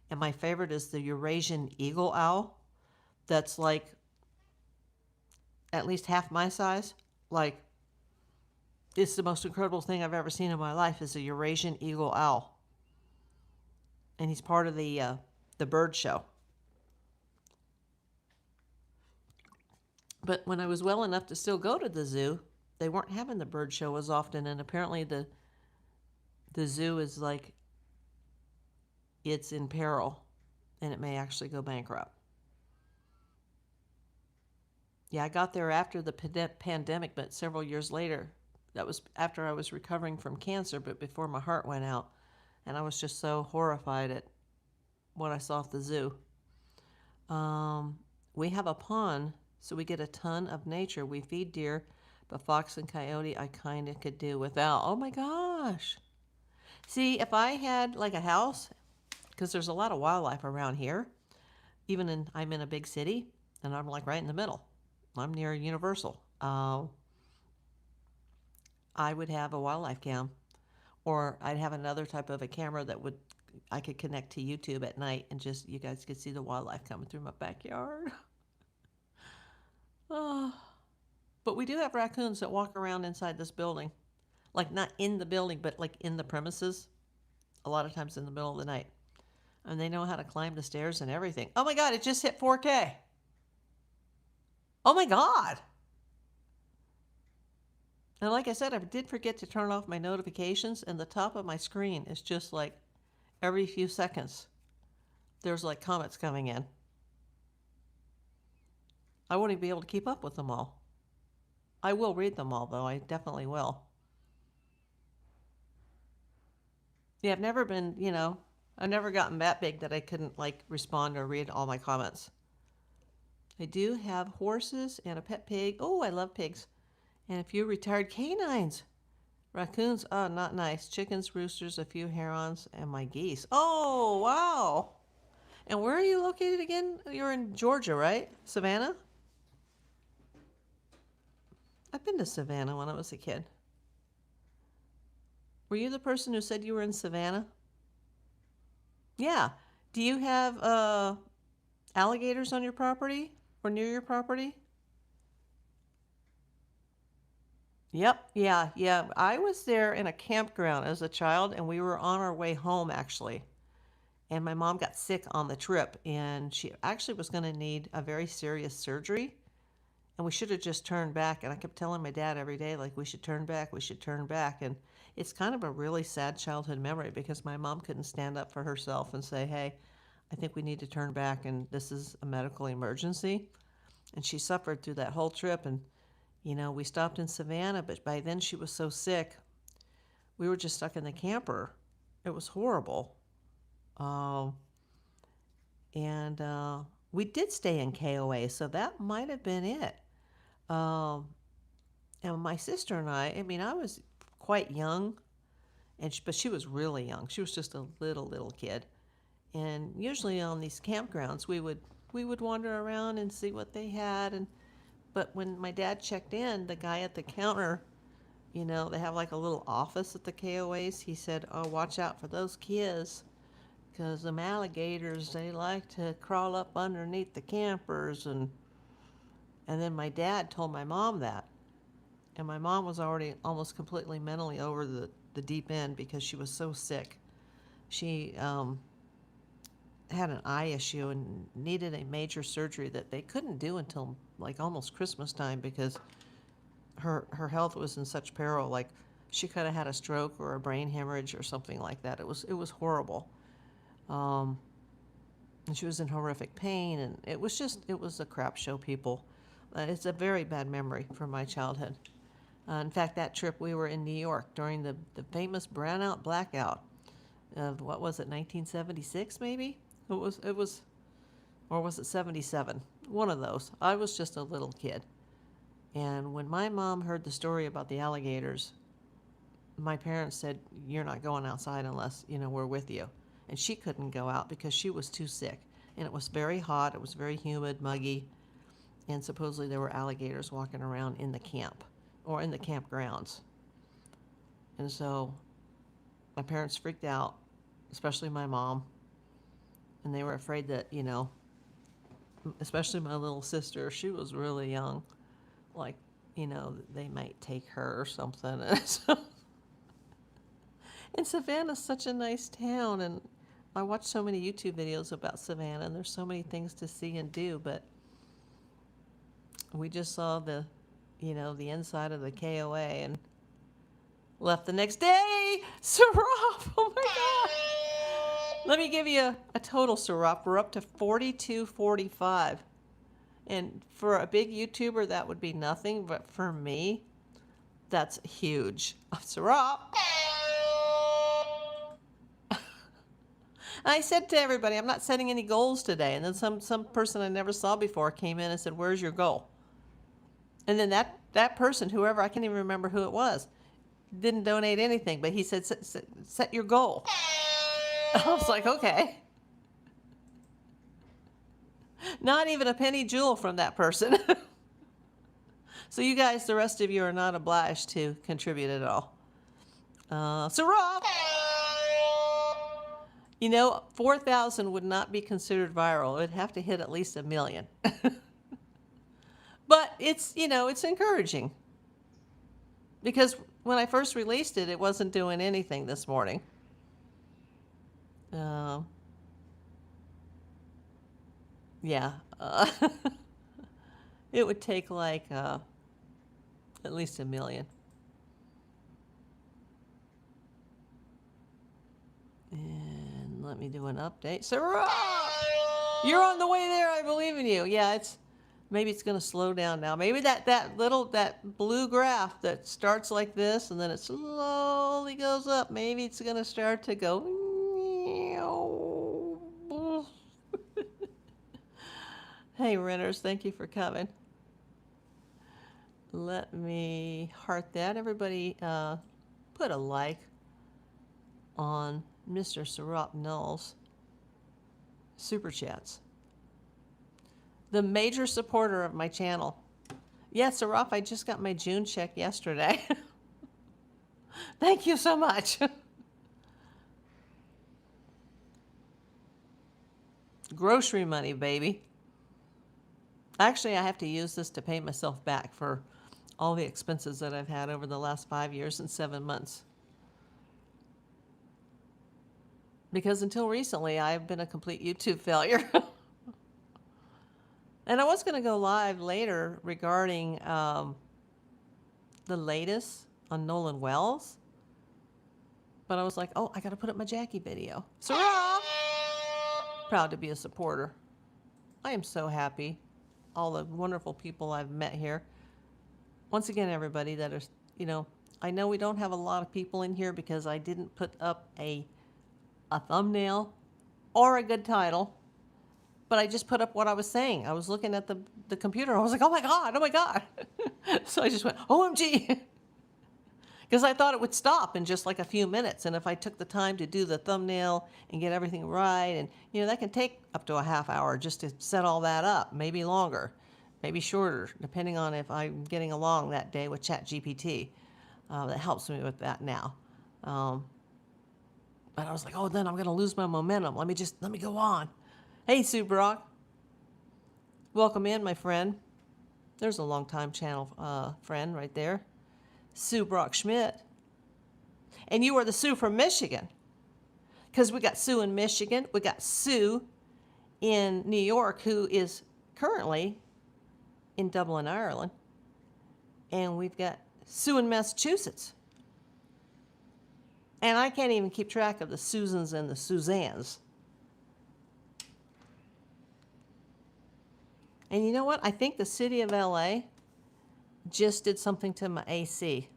And my favorite is the Eurasian eagle owl. That's like at least half my size. Like, it's the most incredible thing I've ever seen in my life is a Eurasian eagle owl. And he's part of the bird show. But when I was well enough to still go to the zoo, they weren't having the bird show as often, and apparently the zoo is like, it's in peril, and it may actually go bankrupt. Yeah, I got there after the pandemic, but several years later. That was after I was recovering from cancer, but before my heart went out. And I was just so horrified at what I saw at the zoo. We have a pond, so we get a ton of nature. We feed deer, but fox and coyote I kind of could do without. Oh my gosh. See, if I had like a house, because there's a lot of wildlife around here, I'm in a big city, and I'm like right in the middle. I'm near Universal. I would have a wildlife cam, or I'd have another type of a camera that I could connect to YouTube at night, and just you guys could see the wildlife coming through my backyard. Oh, but we do have raccoons that walk around inside this building, like not in the building, but like in the premises. A lot of times in the middle of the night, and they know how to climb the stairs and everything. Oh my God! It just hit 4K. Oh my God! And like I said, I did forget to turn off my notifications, and the top of my screen is just like every few seconds there's like comments coming in. I won't even be able to keep up with them all. I will read them all, though. I definitely will. Yeah, I've never been, I've never gotten that big that I couldn't like respond or read all my comments. I do have horses and a pet pig. Oh, I love pigs. And a few retired canines. Raccoons, oh, not nice. Chickens, roosters, a few herons, and my geese. Oh, wow. And where are you located again? You're in Georgia, right? Savannah? I've been to Savannah when I was a kid. Were you the person who said you were in Savannah? Yeah. Do you have alligators on your property or near your property? Yep. Yeah. I was there in a campground as a child, and we were on our way home, actually. And my mom got sick on the trip, and she actually was going to need a very serious surgery. And we should have just turned back. And I kept telling my dad every day, like, we should turn back, we should turn back. And it's kind of a really sad childhood memory because my mom couldn't stand up for herself and say, hey, I think we need to turn back, and this is a medical emergency. And she suffered through that whole trip. And, you know, we stopped in Savannah, but by then she was so sick, we were just stuck in the camper. It was horrible. And we did stay in KOA, so that might have been it. And my sister and I mean, I was quite young, but she was really young. She was just a little kid. And usually on these campgrounds, we would wander around and see what they had. But when my dad checked in, the guy at the counter, you know, they have like a little office at the KOAs. He said, oh, watch out for those kids, because them alligators, they like to crawl up underneath the campers. And then my dad told my mom that. And my mom was already almost completely mentally over the deep end because she was so sick. She had an eye issue and needed a major surgery that they couldn't do until like almost Christmas time because her health was in such peril. Like, she could have had a stroke or a brain hemorrhage or something like that. It was horrible. And she was in horrific pain, and it was a crap show, people. It's a very bad memory from my childhood. In fact, that trip we were in New York during the famous brownout blackout of, what was it, 1976 maybe? It was, or was it 77? One of those. I was just a little kid. And when my mom heard the story about the alligators, my parents said, you're not going outside unless, you know, we're with you. And she couldn't go out because she was too sick. And it was very hot, it was very humid, muggy, and supposedly there were alligators walking around in the camp or in the campgrounds. And so my parents freaked out, especially my mom, and they were afraid that, you know, especially my little sister, she was really young, like, you know, they might take her or something. And Savannah's such a nice town, and I watch so many YouTube videos about Savannah, and there's so many things to see and do, but we just saw the inside of the KOA and left the next day. Syrup! Oh my God! Let me give you a total syrup. We're up to 42.45. And for a big YouTuber, that would be nothing, but for me, that's huge. Syrup! I said to everybody, I'm not setting any goals today. And then some person I never saw before came in and said, where's your goal? And then that person, whoever, I can't even remember who it was, didn't donate anything, but he said, set your goal. I was like, okay. Not even a penny jewel from that person. So you guys, the rest of you, are not obliged to contribute at all. Syrup! You know, 4,000 would not be considered viral. It would have to hit at least 1 million. But it's, you know, it's encouraging. Because when I first released it, it wasn't doing anything this morning. Yeah. It would take like at least 1 million. And let me do an update. Sarah! You're on the way there, I believe in you. Yeah, maybe it's going to slow down now. Maybe that blue graph that starts like this and then it slowly goes up. Maybe it's going to start to go. Hey, renters, thank you for coming. Let me heart that. Everybody put a like on Mr. Syrup Null's Super Chats. The major supporter of my channel. Yeah, Saraf, I just got my June check yesterday. Thank you so much. Grocery money, baby. Actually, I have to use this to pay myself back for all the expenses that I've had over the last 5 years and 7 months. Because until recently, I've been a complete YouTube failure. And I was going to go live later regarding the latest on Nolan Wells. But I was like, oh, I got to put up my Jackie video. Sarah! Proud to be a supporter. I am so happy. All the wonderful people I've met here. Once again, everybody that are, I know we don't have a lot of people in here because I didn't put up a thumbnail or a good title. But I just put up what I was saying. I was looking at the computer. I was like, oh my God. So I just went, OMG. Because I thought it would stop in just like a few minutes. And if I took the time to do the thumbnail and get everything right, and that can take up to a half hour just to set all that up, maybe longer, maybe shorter, depending on if I'm getting along that day with ChatGPT. That helps me with that now. But I was like, oh, then I'm going to lose my momentum. Let me go on. Hey, Sue Brock. Welcome in, my friend. There's a long-time channel friend right there. Sue Brock Schmidt. And you are the Sue from Michigan. Because we got Sue in Michigan. We got Sue in New York, who is currently in Dublin, Ireland. And we've got Sue in Massachusetts. And I can't even keep track of the Susans and the Suzannes. And you know what? I think the city of LA just did something to my AC.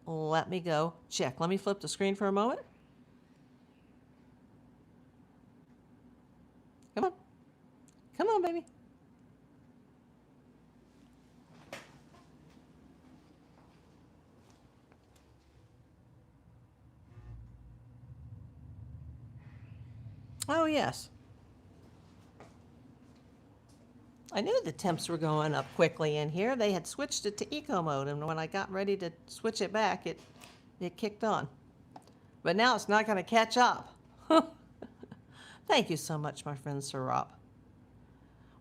Let me go check. Let me flip the screen for a moment. Come on. Come on, baby. Oh, yes. I knew the temps were going up quickly in here. They had switched it to eco mode, and when I got ready to switch it back, it kicked on. But now it's not going to catch up. Thank you so much, my friend Sarab.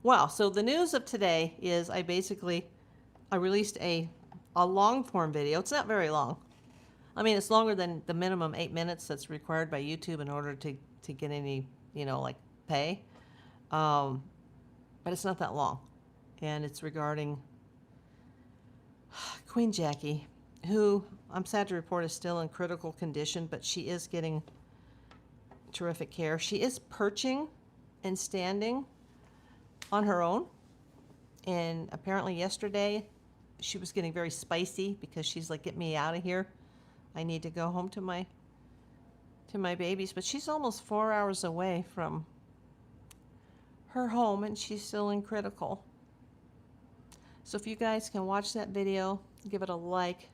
Wow, so the news of today is I released a long-form video. It's not very long. I mean, it's longer than the minimum 8 minutes that's required by YouTube in order to get any, pay. But it's not that long. And it's regarding Queen Jackie, who I'm sad to report is still in critical condition, but she is getting terrific care. She is perching and standing on her own. And apparently yesterday she was getting very spicy because she's like, get me out of here. I need to go home to my babies. But she's almost 4 hours away from her home, and she's still in critical. So if you guys can watch that video, give it a like,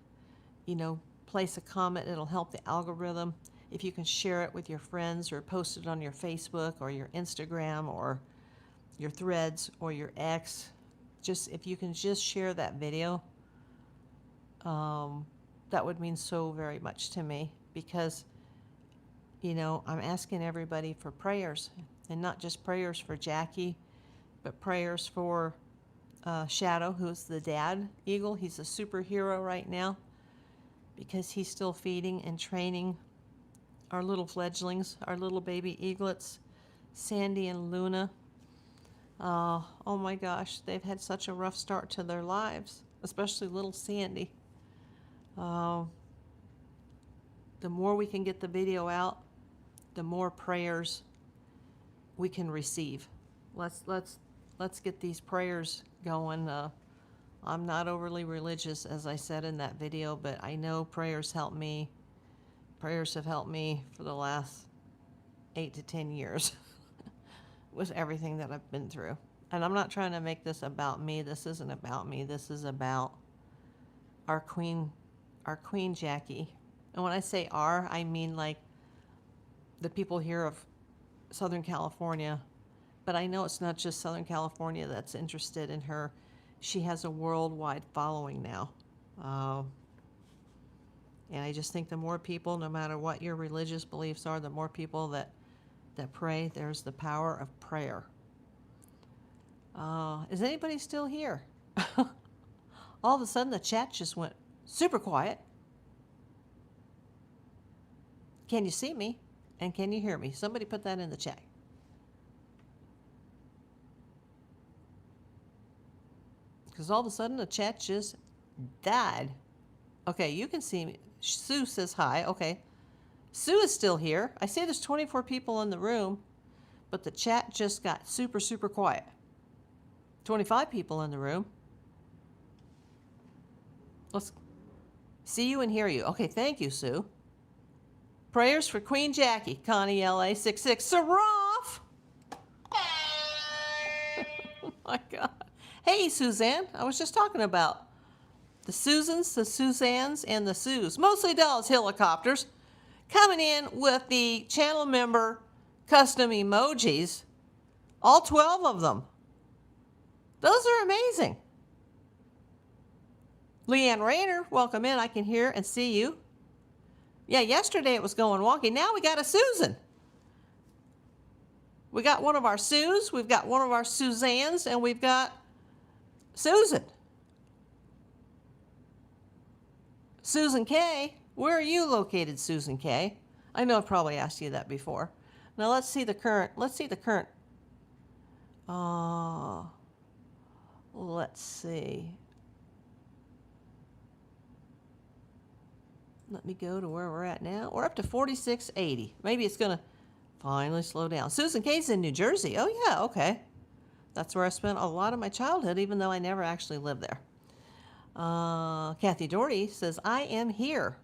place a comment, it'll help the algorithm. If you can share it with your friends or post it on your Facebook or your Instagram or your Threads or your X, if you can just share that video, that would mean so very much to me, because I'm asking everybody for prayers. And not just prayers for Jackie, but prayers for Shadow, who's the dad eagle. He's a superhero right now because he's still feeding and training our little fledglings, our little baby eaglets, Sandy and Luna. Oh my gosh, they've had such a rough start to their lives, especially little Sandy. The more we can get the video out, the more prayers we can receive. Let's get these prayers going. I'm not overly religious, as I said in that video, but I know prayers help me. Prayers have helped me for the last 8 to 10 years with everything that I've been through. And I'm not trying to make this about me. This isn't about me. This is about our Queen Jackie. And when I say our, I mean like the people here of Southern California, but I know it's not just Southern California that's interested in her. she has a worldwide following now. And I just think the more people, no matter what your religious beliefs are, the more people that pray, there's the power of prayer. Is anybody still here? All of a sudden, the chat just went super quiet. Can you see me? And can you hear me? Somebody put that in the chat. Because all of a sudden, the chat just died. Okay, you can see me. Sue says hi. Okay. Sue is still here. I see there's 24 people in the room, but the chat just got super, super quiet. 25 people in the room. Let's see you and hear you. Okay, thank you, Sue. Prayers for Queen Jackie, Connie LA 66. Saraf! Oh my God. Hey, Suzanne. I was just talking about the Susans, the Suzannes, and the Sues. Mostly Dolls helicopters coming in with the channel member custom emojis. All 12 of them. Those are amazing. Leanne Rayner, welcome in. I can hear and see you. Yeah, yesterday it was going wonky. Now we got a Susan. We got one of our Sues, we've got one of our Suzannes, and we've got Susan. Susan K, where are you located, Susan K? I know I've probably asked you that before. Now let's see the current. Let's see. Let me go to where we're at now. We're up to 4680. Maybe it's going to finally slow down. Susan K's in New Jersey. Oh, yeah, okay. That's where I spent a lot of my childhood, even though I never actually lived there. Kathy Doherty says, I am here.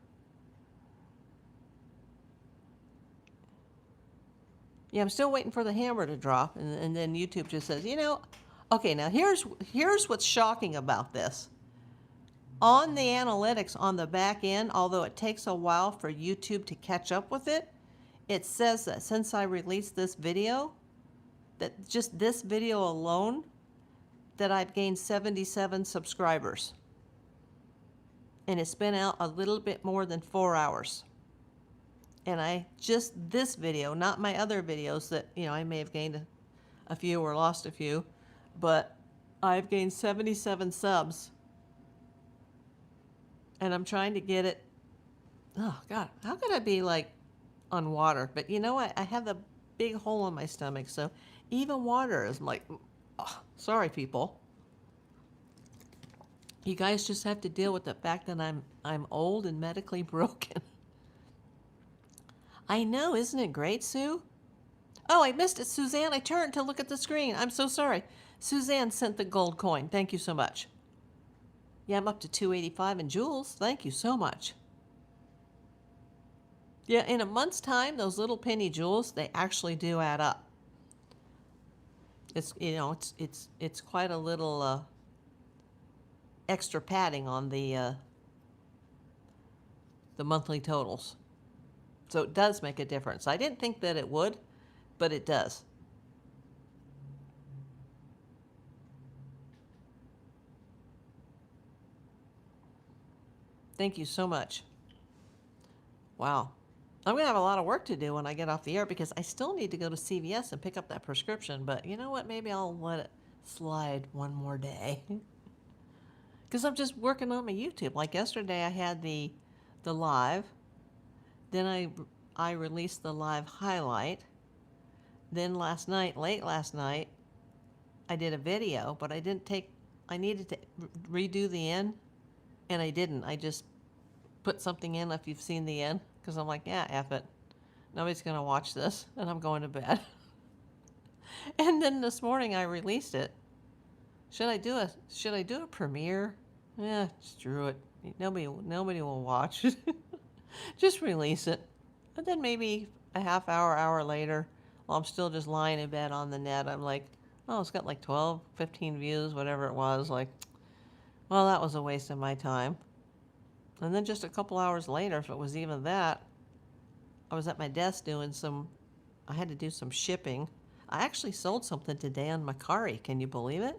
Yeah, I'm still waiting for the hammer to drop. And then YouTube just says, you know, okay, now here's what's shocking about this. On the analytics on the back end, although it takes a while for YouTube to catch up with it, it says that since I released this video, that just this video alone, that I've gained 77 subscribers. And it's been out a little bit more than 4 hours. And just this video, not my other videos that, you know, I may have gained a few or lost a few, but I've gained 77 subs. And I'm trying to get it. Oh, God, how could I be like on water? But you know what? I have the big hole in my stomach. So even water is like, oh, sorry, people. You guys just have to deal with the fact that I'm old and medically broken. I know, isn't it great, Sue? Oh, I missed it, Suzanne. I turned to look at the screen. I'm so sorry. Suzanne sent the gold coin. Thank you so much. Yeah, I'm up to 285 in jewels. Thank you so much. Yeah, in a month's time, those little penny jewels, they actually do add up. It's, you know, it's quite a little extra padding on the monthly totals. So it does make a difference. I didn't think that it would, but it does. Thank you so much. Wow. I'm going to have a lot of work to do when I get off the air because I still need to go to CVS and pick up that prescription. But you know what? Maybe I'll let it slide one more day. Because I'm just working on my YouTube. Like yesterday I had the live. Then I released the live highlight. Then last night, late last night, I did a video, but I needed to redo the end. And I didn't. I just put something in if you've seen the end. Because I'm like, yeah, F it. Nobody's going to watch this. And I'm going to bed. And then this morning I released it. Should I do a premiere? Yeah, screw it. Nobody will watch. Just release it. And then maybe a half hour later, while I'm still just lying in bed on the net, I'm like, oh, it's got like 12, 15 views, whatever it was. Like, well, that was a waste of my time. And then just a couple hours later, if it was even that, I was at my desk I had to do some shipping. I actually sold something today on Mercari. Can you believe it?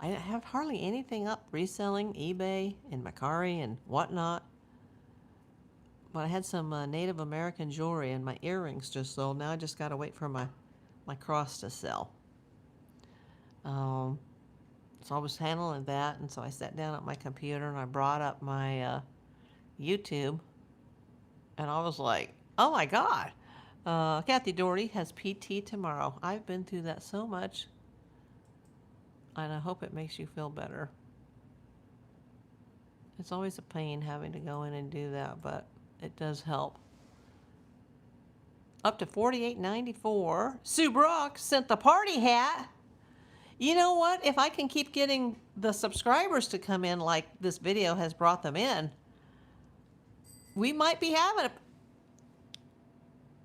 I have hardly anything up reselling, eBay and Macari and whatnot. But I had some Native American jewelry and my earrings just sold. Now I just got to wait for my cross to sell. So I was handling that, and so I sat down at my computer and I brought up my YouTube, and I was like, oh my God. Kathy Doherty has PT tomorrow. I've been through that so much, and I hope it makes you feel better. It's always a pain having to go in and do that, but it does help. Up to $48.94. Sue Brock sent the party hat. You know what? If I can keep getting the subscribers to come in like this video has brought them in, we might be having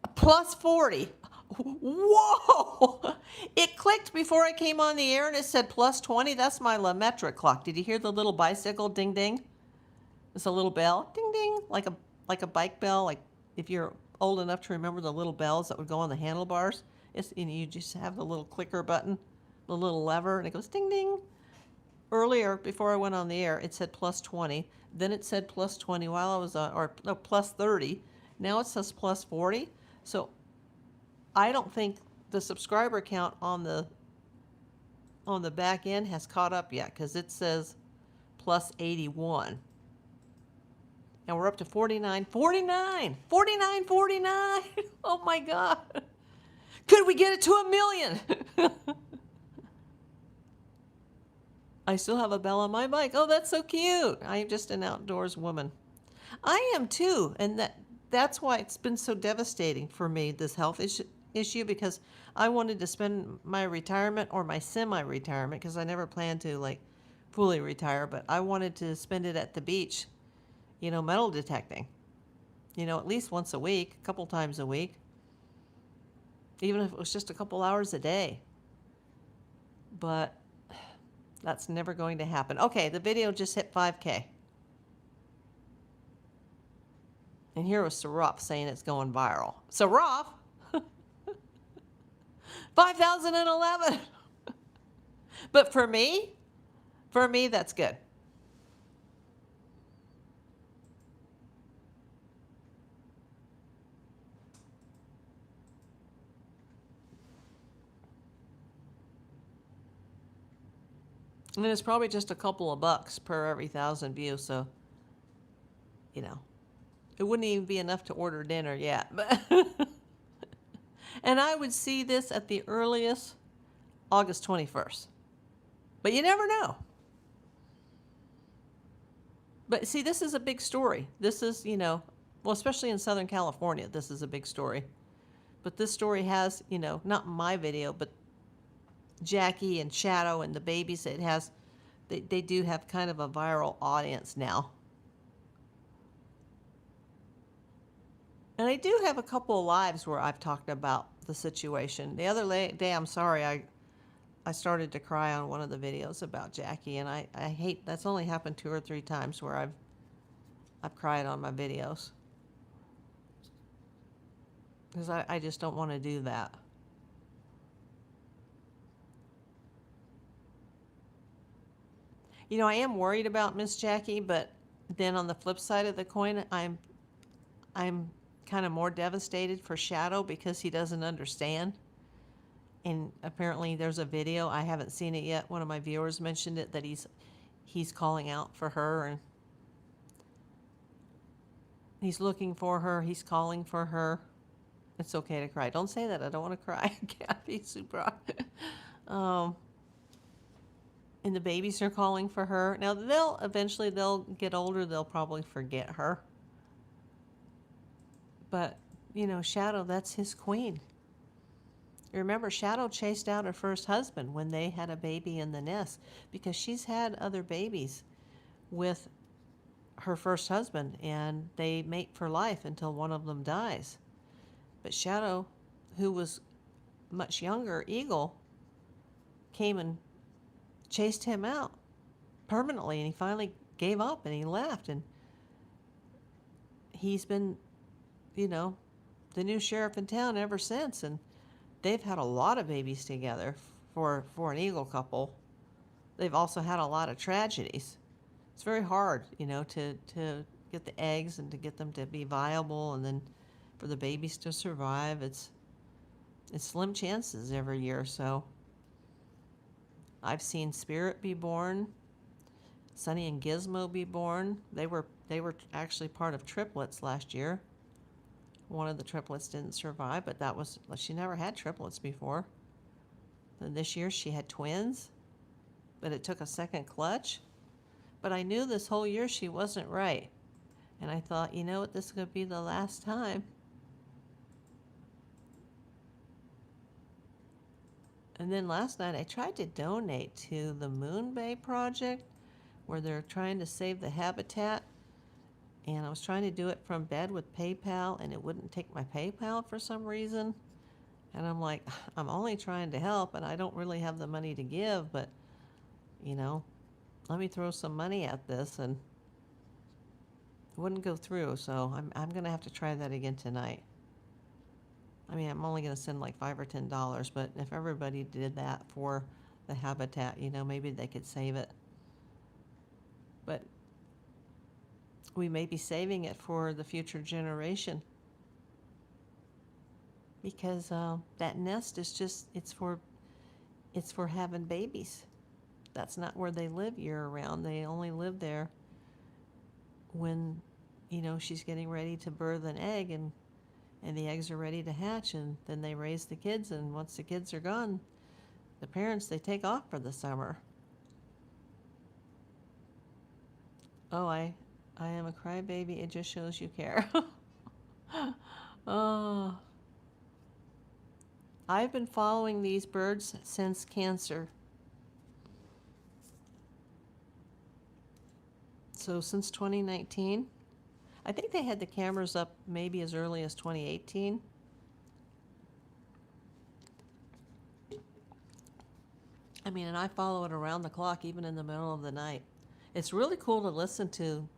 a plus 40. Whoa! It clicked before I came on the air and it said plus 20. That's my LaMetric clock. Did you hear the little bicycle ding ding? It's a little bell. Ding ding. Like a bike bell. Like if you're old enough to remember the little bells that would go on the handlebars. You just have the little clicker button, the little lever, and it goes ding ding. Earlier, before I went on the air, it said plus 20. Then it said plus 20 while I was on, or no, plus 30. Now it says plus 40. So I don't think the subscriber count on the back end has caught up yet, because it says plus 81. And we're up to 49. Oh my God. Could we get it to 1 million? I still have a bell on my bike. Oh, that's so cute. I am just an outdoors woman. I am too. And that's why it's been so devastating for me, this health issue, because I wanted to spend my retirement or my semi-retirement, because I never planned to like fully retire, but I wanted to spend it at the beach, metal detecting, at least once a week, a couple times a week, even if it was just a couple hours a day. But that's never going to happen. Okay, the video just hit 5K. And here was Saraf saying it's going viral. Saraf? 5,011. But for me, that's good. And it's probably just a couple of bucks per every 1,000 views, so, it wouldn't even be enough to order dinner yet. And I would see this at the earliest August 21st. But you never know. But see, this is a big story. This is, well, especially in Southern California, this is a big story. But this story has, not my video, but Jackie and Shadow and the babies, it has, they do have kind of a viral audience now. And I do have a couple of lives where I've talked about the situation. The other day, I'm sorry, I started to cry on one of the videos about Jackie, and I hate, that's only happened 2 or 3 times where I've cried on my videos. Because I just don't want to do that. I am worried about Miss Jackie, but then on the flip side of the coin, I'm kind of more devastated for Shadow because he doesn't understand. And apparently there's a video, I haven't seen it yet, one of my viewers mentioned it, that he's calling out for her, and he's looking for her, he's calling for her. It's okay to cry. Don't say that, I don't want to cry. Kathy, super. And the babies are calling for her. Now eventually they'll get older, they'll probably forget her. But, Shadow, that's his queen. Remember, Shadow chased out her first husband when they had a baby in the nest, because she's had other babies with her first husband, and they mate for life until one of them dies. But Shadow, who was much younger, Eagle, came and chased him out permanently, and he finally gave up and he left, and he's been, the new sheriff in town ever since, and they've had a lot of babies together for an Eagle couple. they've also had a lot of tragedies. It's very hard, to get the eggs and to get them to be viable, and then for the babies to survive. It's slim chances every year. So I've seen Spirit be born, Sunny and Gizmo be born. They were actually part of triplets last year. One of the triplets didn't survive, but she never had triplets before. And this year she had twins, but it took a second clutch. But I knew this whole year she wasn't right. And I thought, you know what, this is going to be the last time. And then last night I tried to donate to the Moon Bay project, where they're trying to save the habitat. And I was trying to do it from bed with PayPal, and it wouldn't take my PayPal for some reason. And I'm like, I'm only trying to help, and I don't really have the money to give, but, let me throw some money at this, and it wouldn't go through. So I'm going to have to try that again tonight. I mean, I'm only going to send like $5 or $10, but if everybody did that for the habitat, maybe they could save it. But we may be saving it for the future generation, because that nest is just, it's for having babies. That's not where they live year round. They only live there when, she's getting ready to birth an egg, and the eggs are ready to hatch, and then they raise the kids, and once the kids are gone, the parents, they take off for the summer. Oh, I am a crybaby. It just shows you care. Oh. I've been following these birds since Cancer. So since 2019. I think they had the cameras up maybe as early as 2018. I mean, and I follow it around the clock, even in the middle of the night. It's really cool to listen to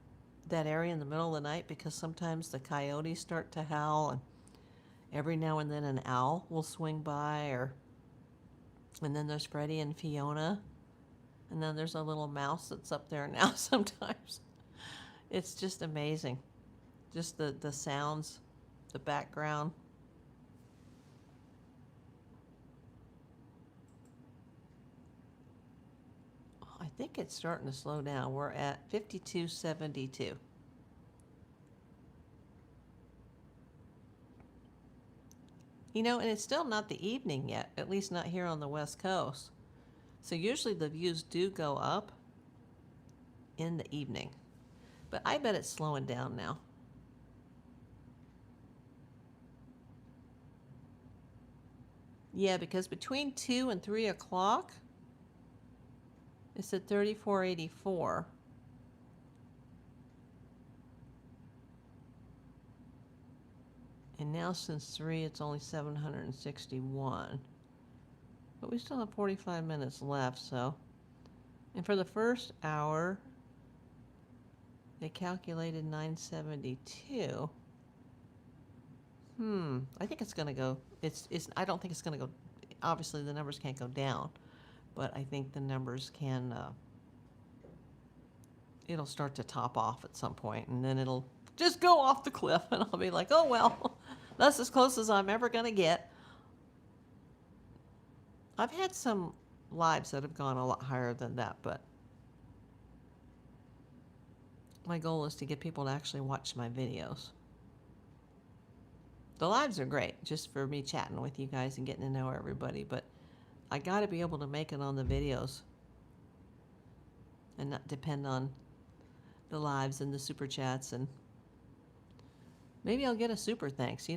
that area in the middle of the night, because sometimes the coyotes start to howl, and every now and then an owl will swing by, and then there's Freddie and Fiona, and then there's a little mouse that's up there now sometimes. It's just amazing. Just the sounds, the background. I think it's starting to slow down. We're at 5272. And it's still not the evening yet, at least not here on the West Coast. So usually the views do go up in the evening. But I bet it's slowing down now. Yeah, because between 2 and 3 o'clock, it's at 3484. And now since 3, it's only 761. But we still have 45 minutes left, so. And for the first hour, they calculated 972. I think it's going to go, I don't think it's going to go, obviously the numbers can't go down, but I think the numbers can, it'll start to top off at some point, and then it'll just go off the cliff, and I'll be like, oh well, that's as close as I'm ever going to get. I've had some lives that have gone a lot higher than that, but my goal is to get people to actually watch my videos. The lives are great, just for me chatting with you guys and getting to know everybody, but I got to be able to make it on the videos and not depend on the lives and the super chats, and maybe I'll get a super thanks.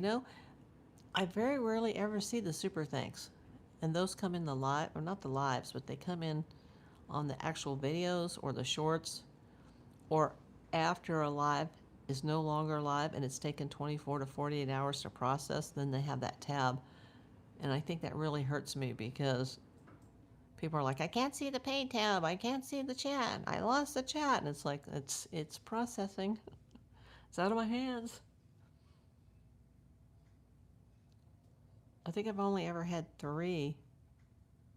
I very rarely ever see the super thanks, and those come in the live, or not the lives, but they come in on the actual videos or the shorts, or after a live is no longer live and it's taken 24 to 48 hours to process, then they have that tab. And I think that really hurts me, because people are like, I can't see the paid tab, I can't see the chat, I lost the chat. And it's like, it's processing. It's out of my hands. I think I've only ever had 3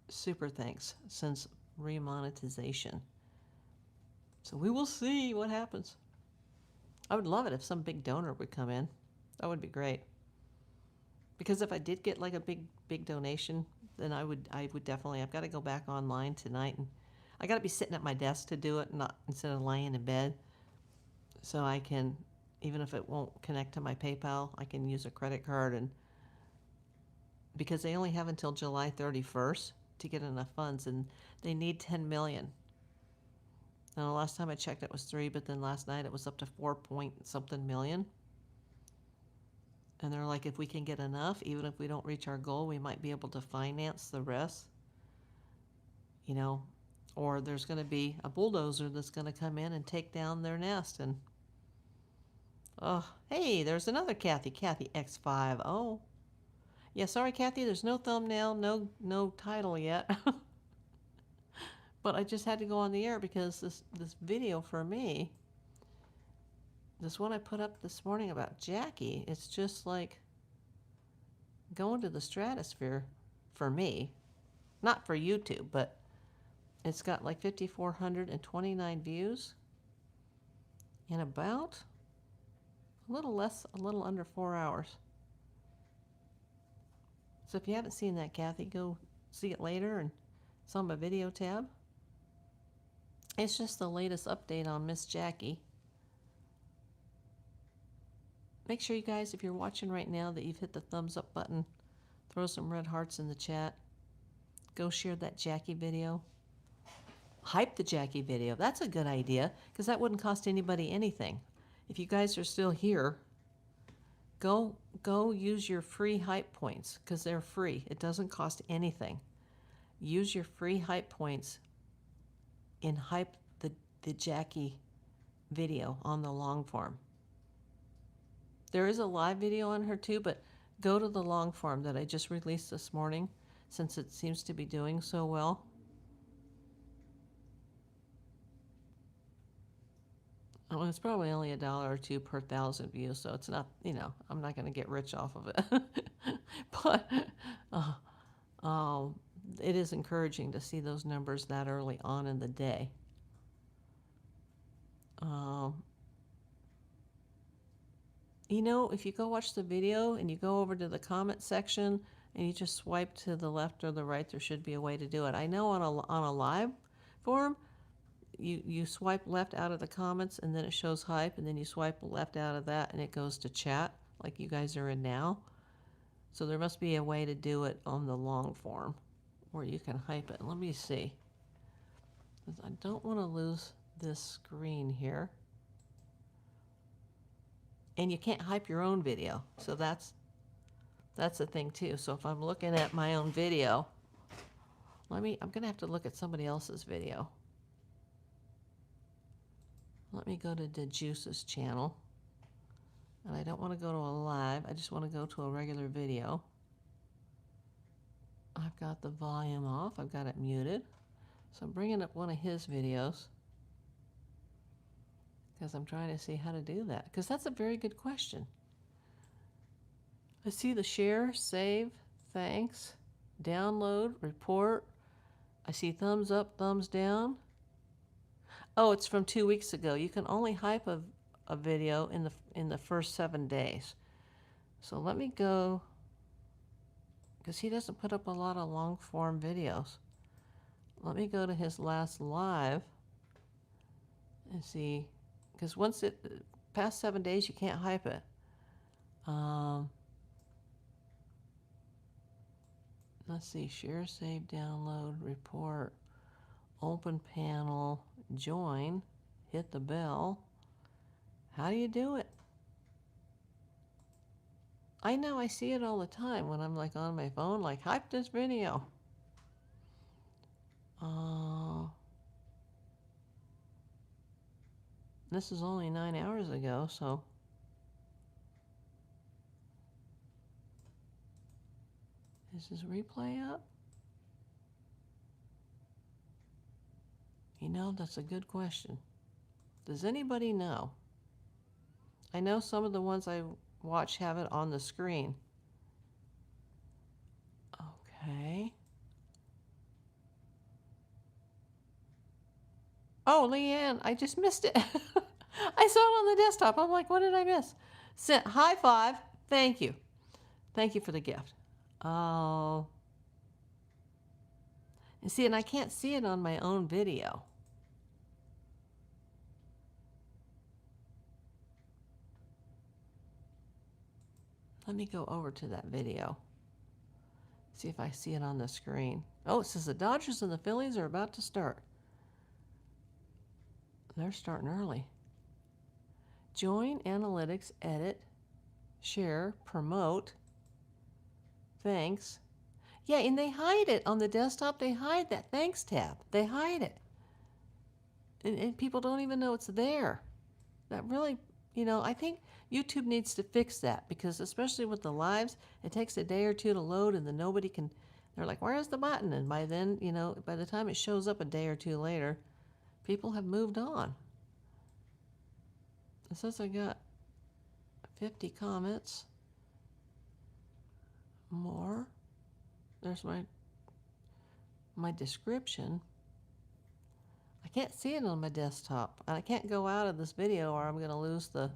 super thanks since remonetization. So we will see what happens. I would love it if some big donor would come in. That would be great. Because if I did get like a big donation, then I would definitely, I've got to go back online tonight, and I got to be sitting at my desk to do it, not instead of laying in bed. So I can, even if it won't connect to my PayPal, I can use a credit card, and because they only have until July 31st to get enough funds, and they need 10 million. Now, the last time I checked, it was 3, but then last night it was up to 4 point something million. And they're like, if we can get enough, even if we don't reach our goal, we might be able to finance the rest. You know, or there's going to be a bulldozer that's going to come in and take down their nest. And, oh, hey, there's another Kathy X5. Oh, yeah, sorry, Kathy, there's no thumbnail, no title yet. But I just had to go on the air because this video for me, this one I put up this morning about Jackie, it's just like going to the stratosphere for me. Not for YouTube, but it's got like 5,429 views in about a little under 4 hours. So if you haven't seen that, Kathy, go see it later, and it's on my video tab. It's just the latest update on Miss Jackie. Make sure you guys, if you're watching right now, that you've hit the thumbs up button. Throw some red hearts in the chat. Go share that Jackie video. Hype the Jackie video. That's a good idea, because that wouldn't cost anybody anything. If you guys are still here, go use your free hype points, because they're free. It doesn't cost anything. Use your free hype points and hype the Jackie video on the long form. There is a live video on her too, but go to the long form that I just released this morning, since it seems to be doing so well. Oh, it's probably only $1 or $2 per 1,000 views, so it's not, you know, I'm not going to get rich off of it. But it is encouraging to see those numbers that early on in the day. You know, if you go watch the video and you go over to the comment section and you just swipe to the left or the right, there should be a way to do it. I know on a live forum, you swipe left out of the comments and then it shows hype, and then you swipe left out of that and it goes to chat like you guys are in now. So there must be a way to do it on the long form where you can hype it. Let me see. I don't want to lose this screen here. And you can't hype your own video. So that's a thing too. So if I'm looking at my own video, I'm going to have to look at somebody else's video. Let me go to the Juice's channel. And I don't want to go to a live. I just want to go to a regular video. I've got the volume off. I've got it muted. So I'm bringing up one of his videos, because I'm trying to see how to do that. Because that's a very good question. I see the share, save, thanks, download, report. I see thumbs up, thumbs down. Oh, it's from 2 weeks ago. You can only hype a video in the first 7 days. So let me go, because he doesn't put up a lot of long form videos. Let me go to his last live and see. Because once past 7 days, you can't hype it. Let's see, share, save, download, report, open panel, join, hit the bell. How do you do it? I know I see it all the time when I'm like on my phone, like hype this video. This is only 9 hours ago, so is this replay up? You know, that's a good question. Does anybody know? I know some of the ones I watch have it on the screen. Okay. Oh, Leanne, I just missed it. I saw it on the desktop. I'm like, what did I miss? Sent high five. Thank you. Thank you for the gift. Oh. And see, and I can't see it on my own video. Let me go over to that video. See if I see it on the screen. Oh, it says the Dodgers and the Phillies are about to start. They're starting early. Join, analytics, edit, share, promote. Thanks. Yeah, and they hide it on the desktop. They hide that thanks tab. They hide it. And people don't even know it's there. That really, I think YouTube needs to fix that, because especially with the lives, it takes a day or two to load, and then nobody can, they're like, where's the button? And by then, by the time it shows up a day or two later, people have moved on. It says I got 50 comments. More. There's my description. I can't see it on my desktop. And I can't go out of this video or I'm going to lose the...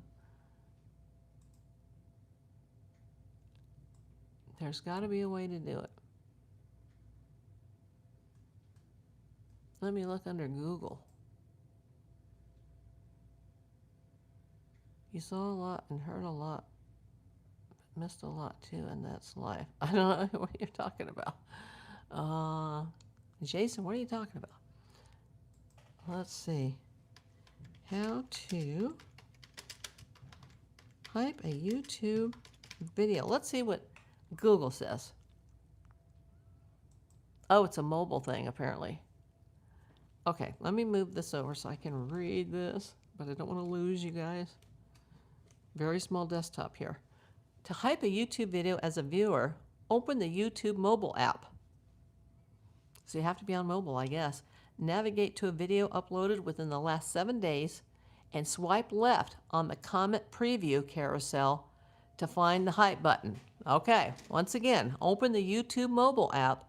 There's got to be a way to do it. Let me look under Google. You saw a lot and heard a lot. Missed a lot too, and that's life. I don't know what you're talking about. Jason, what are you talking about? Let's see. How to hype a YouTube video. Let's see what Google says. Oh, it's a mobile thing, apparently. Okay, let me move this over so I can read this, but I don't want to lose you guys. Very small desktop here. To hype a YouTube video as a viewer, open the YouTube mobile app. So you have to be on mobile, I guess. Navigate to a video uploaded within the last 7 days and swipe left on the comment preview carousel to find the hype button. Okay, once again, open the YouTube mobile app,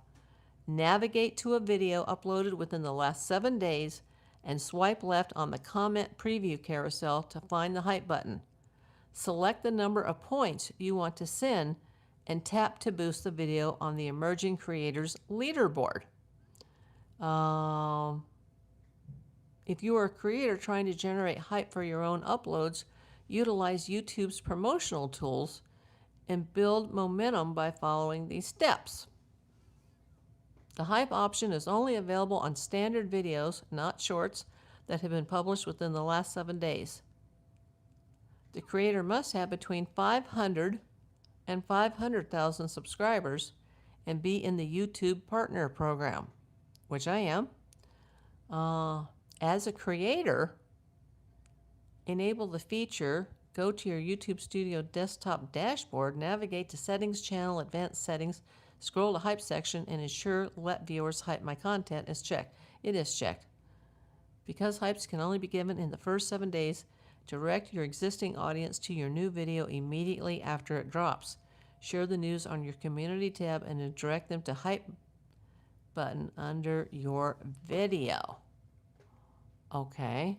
navigate to a video uploaded within the last 7 days, and swipe left on the comment preview carousel to find the hype button. Select the number of points you want to send and tap to boost the video on the Emerging Creators leaderboard. If you are a creator trying to generate hype for your own uploads, utilize YouTube's promotional tools and build momentum by following these steps. The hype option is only available on standard videos, not shorts, that have been published within the last 7 days. The creator must have between 500 and 500,000 subscribers and be in the YouTube Partner Program, which I am. As a creator, enable the feature, go to your YouTube Studio desktop dashboard, navigate to Settings, Channel, Advanced Settings, scroll to Hype section, and ensure Let Viewers Hype My Content is checked. It is checked. Because hypes can only be given in the first 7 days, direct your existing audience to your new video immediately after it drops. Share the news on your community tab and then direct them to hype button under your video. Okay.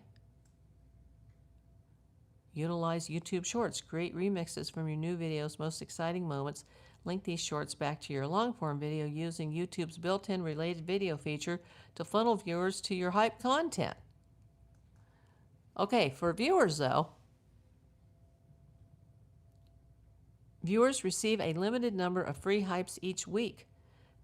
Utilize YouTube Shorts. Create remixes from your new video's most exciting moments. Link these shorts back to your long-form video using YouTube's built-in related video feature to funnel viewers to your hype content. Okay, for viewers though, viewers receive a limited number of free hypes each week.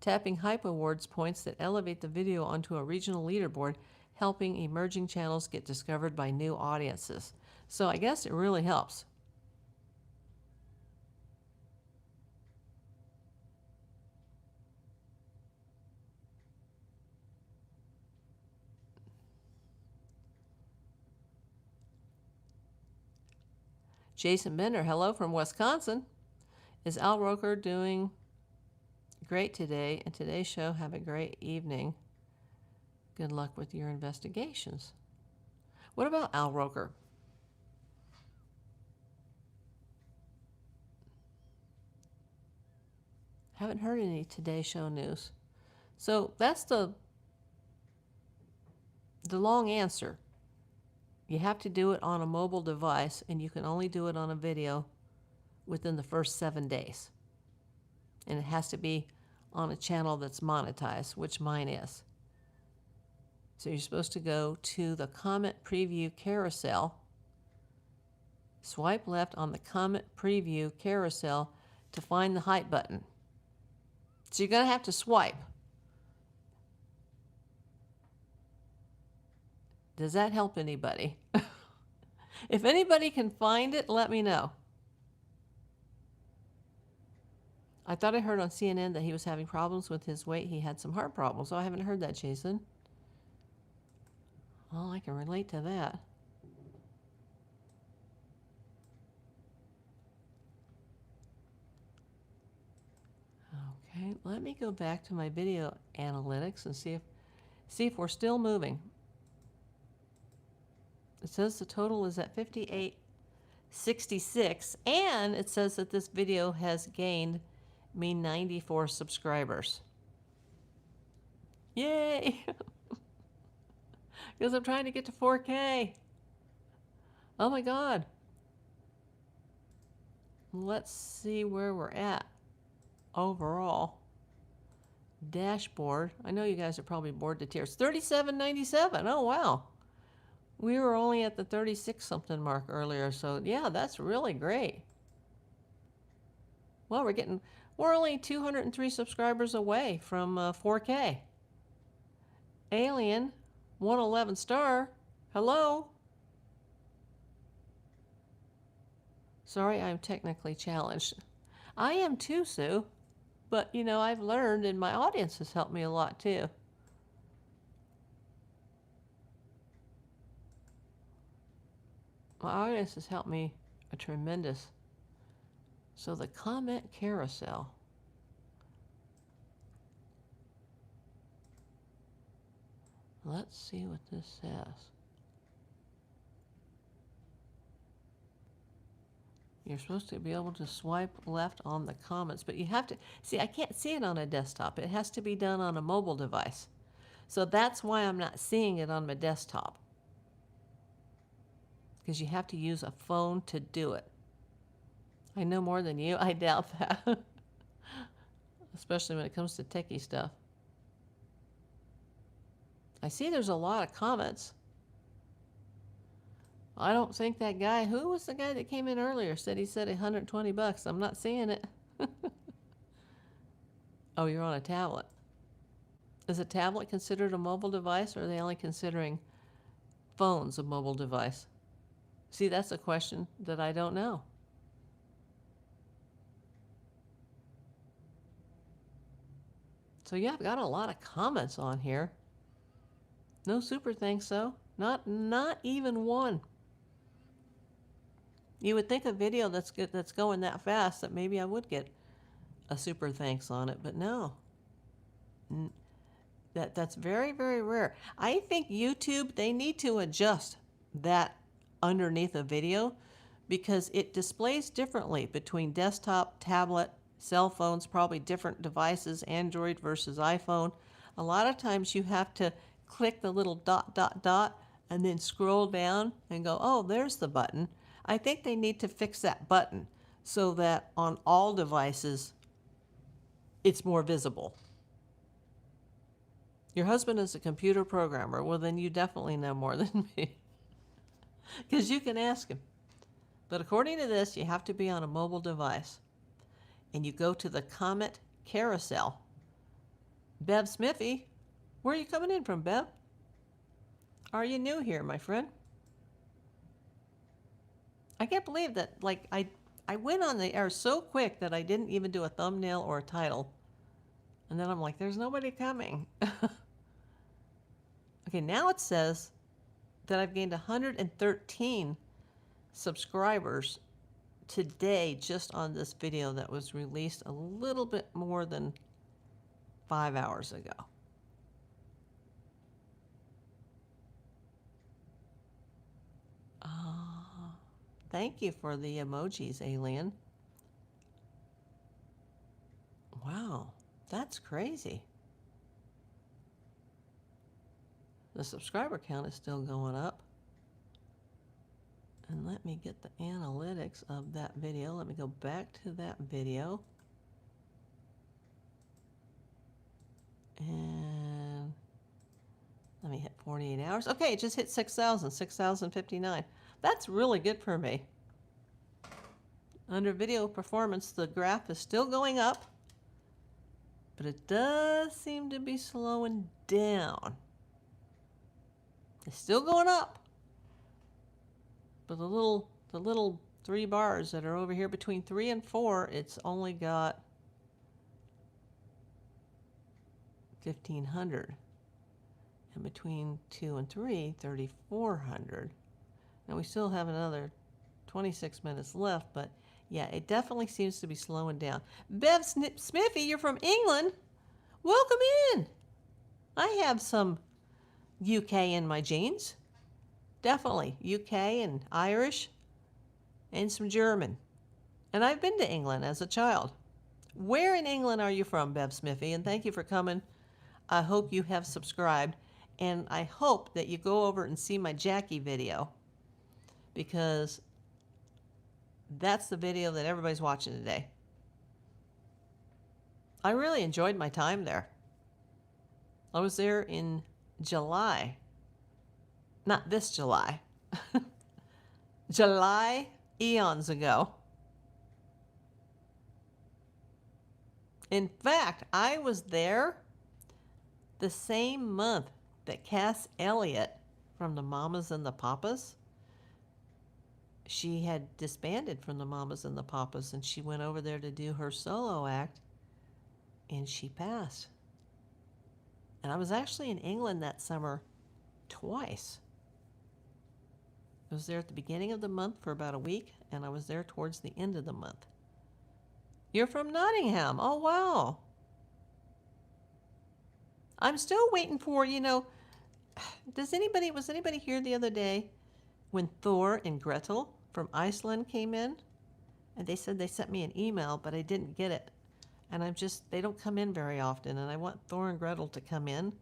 Tapping Hype Awards points that elevate the video onto a regional leaderboard, helping emerging channels get discovered by new audiences. So I guess it really helps. Jason Bender, hello from Wisconsin. Is Al Roker doing great today? And today's show, have a great evening. Good luck with your investigations. What about Al Roker? Haven't heard any Today Show news. So that's the the long answer, you have to do it on a mobile device, and you can only do it on a video within the first 7 days. And it has to be on a channel that's monetized, which mine is. So you're supposed to go to the comment preview carousel, swipe left on the comment preview carousel to find the hype button. So you're going to have to swipe. Does that help anybody? If anybody can find it, let me know. I thought I heard on CNN that he was having problems with his weight. He had some heart problems. Oh, I haven't heard that, Jason. Well, I can relate to that. Okay, let me go back to my video analytics and see if we're still moving. It says the total is at 5866, and it says that this video has gained me 94 subscribers. Yay! Because I'm trying to get to 4K. Oh my God. Let's see where we're at overall. Dashboard. I know you guys are probably bored to tears. 37.97. Oh wow. We were only at the 36 something mark earlier, so yeah, that's really great. Well, we're only 203 subscribers away from 4K. Alien 111 star. Hello. Sorry, I'm technically challenged. I am too, Sue. But, you know, I've learned, and my audience has helped me a lot, too. My audience has helped me a tremendous. So the comment carousel. Let's see what this says. You're supposed to be able to swipe left on the comments, but you have to, see, I can't see it on a desktop. It has to be done on a mobile device. So that's why I'm not seeing it on my desktop. Because you have to use a phone to do it. I know more than you. I doubt that. Especially when it comes to techie stuff. I see there's a lot of comments. I don't think that guy, who was the guy that came in earlier, said he said $120. I'm not seeing it. Oh, you're on a tablet. Is a tablet considered a mobile device, or are they only considering phones a mobile device? See, that's a question that I don't know. So yeah, I've got a lot of comments on here. No super thanks though. Not even one. You would think a video that's going that fast that maybe I would get a super thanks on it, but no. That's very, very rare. I think YouTube, they need to adjust that underneath a video because it displays differently between desktop, tablet, cell phones, probably different devices, Android versus iPhone. A lot of times you have to click the little dot, dot, dot, and then scroll down and go, oh, there's the button. I think they need to fix that button so that on all devices, it's more visible. Your husband is a computer programmer. Well, then you definitely know more than me. Because you can ask him. But according to this, you have to be on a mobile device. And you go to the comment carousel. Bev Smithy, where are you coming in from, Bev? Are you new here, my friend? I can't believe that, like, I went on the air so quick that I didn't even do a thumbnail or a title. And then I'm like, there's nobody coming. Okay, now it says that I've gained 113 subscribers today just on this video that was released a little bit more than 5 hours ago. Thank you for the emojis, Alien. Wow, that's crazy. The subscriber count is still going up. And let me get the analytics of that video. Let me go back to that video. And let me hit 48 hours. Okay, it just hit 6,000, 6,059. That's really good for me. Under video performance, the graph is still going up, but it does seem to be slowing down. It's still going up, but the little 3 bars that are over here between 3 and 4, it's only got 1,500. And between 2 and 3, 3,400. Now we still have another 26 minutes left, but yeah, it definitely seems to be slowing down. Bev Smithy, you're from England. Welcome in. I have some UK in my genes. Definitely UK and Irish and some German. And I've been to England as a child. Where in England are you from, Bev Smithy? And thank you for coming. I hope you have subscribed. And I hope that you go over and see my Jackie video, because that's the video that everybody's watching today. I really enjoyed my time there. I was there in July. Not this July. July eons ago. In fact, I was there the same month that Cass Elliot from the Mamas and the Papas, she had disbanded from the Mamas and the Papas, and she went over there to do her solo act, and she passed. And I was actually in England that summer twice. I was there at the beginning of the month for about a week, and I was there towards the end of the month. You're from Nottingham. Oh, wow. I'm still waiting for, was anybody here the other day when Thor and Gretel from Iceland came in? And they said they sent me an email, but I didn't get it. And they don't come in very often, and I want Thor and Gretel to come in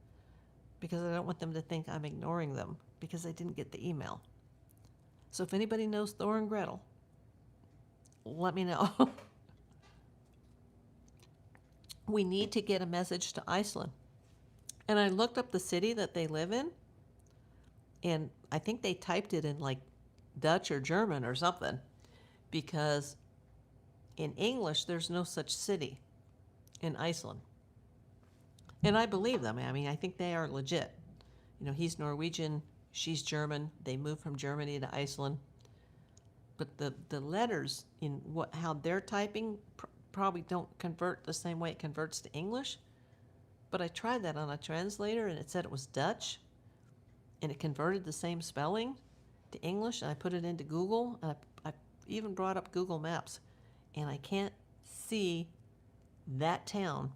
because I don't want them to think I'm ignoring them because I didn't get the email. So if anybody knows Thor and Gretel, let me know. We need to get a message to Iceland. And I looked up the city that they live in, and I think they typed it in like Dutch or German or something, because in English there's no such city in Iceland. And I believe them. I mean, I think they are legit. He's Norwegian, she's German. They moved from Germany to Iceland. But the letters in how they're typing probably don't convert the same way it converts to English. But I tried that on a translator, and it said it was Dutch, and it converted the same spelling to English, and I put it into Google, and I even brought up Google Maps, and I can't see that town.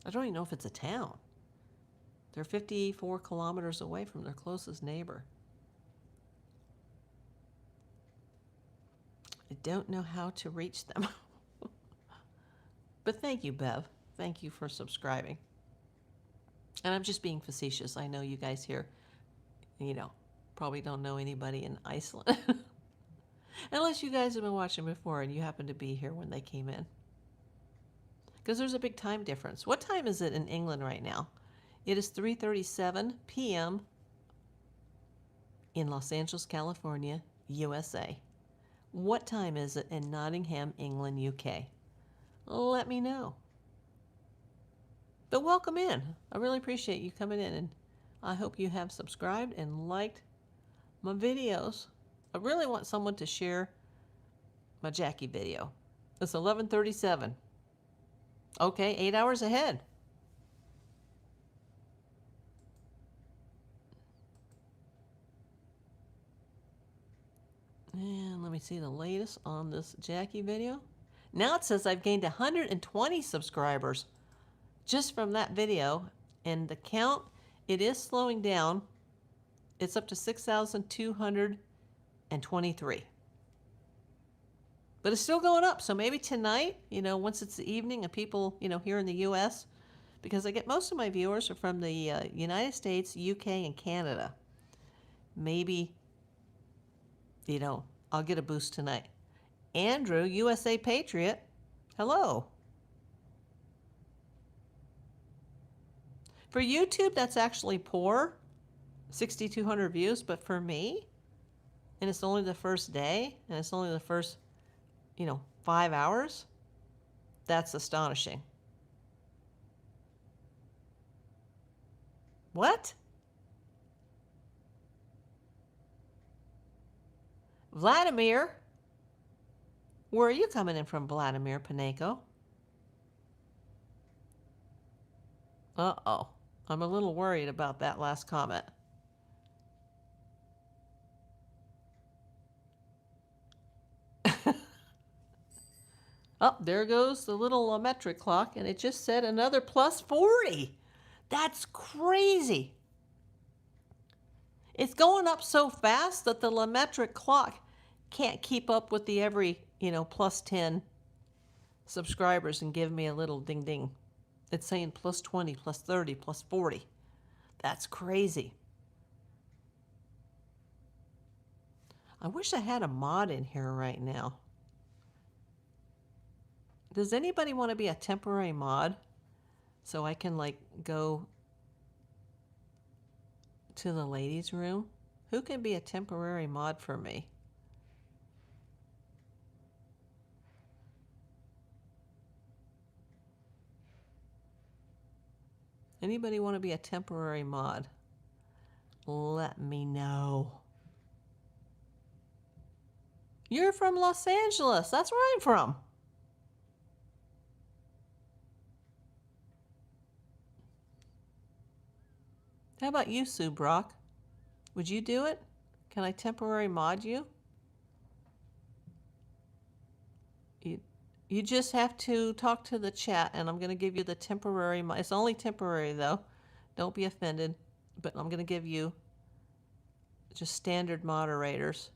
I don't even know if it's a town. They're 54 kilometers away from their closest neighbor. I don't know how to reach them. But thank you, Bev. Thank you for subscribing. And I'm just being facetious. I know you guys here, probably don't know anybody in Iceland. Unless you guys have been watching before and you happen to be here when they came in. Because there's a big time difference. What time is it in England right now? It is 3:37 p.m. in Los Angeles, California, USA. What time is it in Nottingham, England, UK? Let me know. But welcome in. I really appreciate you coming in, and I hope you have subscribed and liked my videos. I really want someone to share my Jackie video. It's 11:37. Okay, 8 hours ahead. And let me see the latest on this Jackie video. Now it says I've gained 120 subscribers just from that video, and the count, it is slowing down. It's up to 6,223. But it's still going up, so maybe tonight, once it's the evening and people, here in the U.S., because I get most of my viewers are from the United States, UK, and Canada. Maybe, I'll get a boost tonight. Andrew, USA Patriot, hello. For YouTube, that's actually poor, 6,200 views, but for me, and it's only the first day, and it's only the first, 5 hours, that's astonishing. What? Vladimir? Where are you coming in from, Vladimir Paneco? Uh-oh. I'm a little worried about that last comment. Oh, there goes the little metric clock, and it just said another plus 40. That's crazy. It's going up so fast that the metric clock can't keep up with the every, plus 10 subscribers and give me a little ding ding. It's saying plus 20, plus 30, plus 40. That's crazy. I wish I had a mod in here right now. Does anybody want to be a temporary mod so I can go to the ladies' room? Who can be a temporary mod for me? Anybody want to be a temporary mod? Let me know. You're from Los Angeles. That's where I'm from. How about you, Sue Brock? Would you do it? Can I temporary mod you? You just have to talk to the chat, and I'm going to give you the temporary mod. It's only temporary, though. Don't be offended. But I'm going to give you just standard moderators.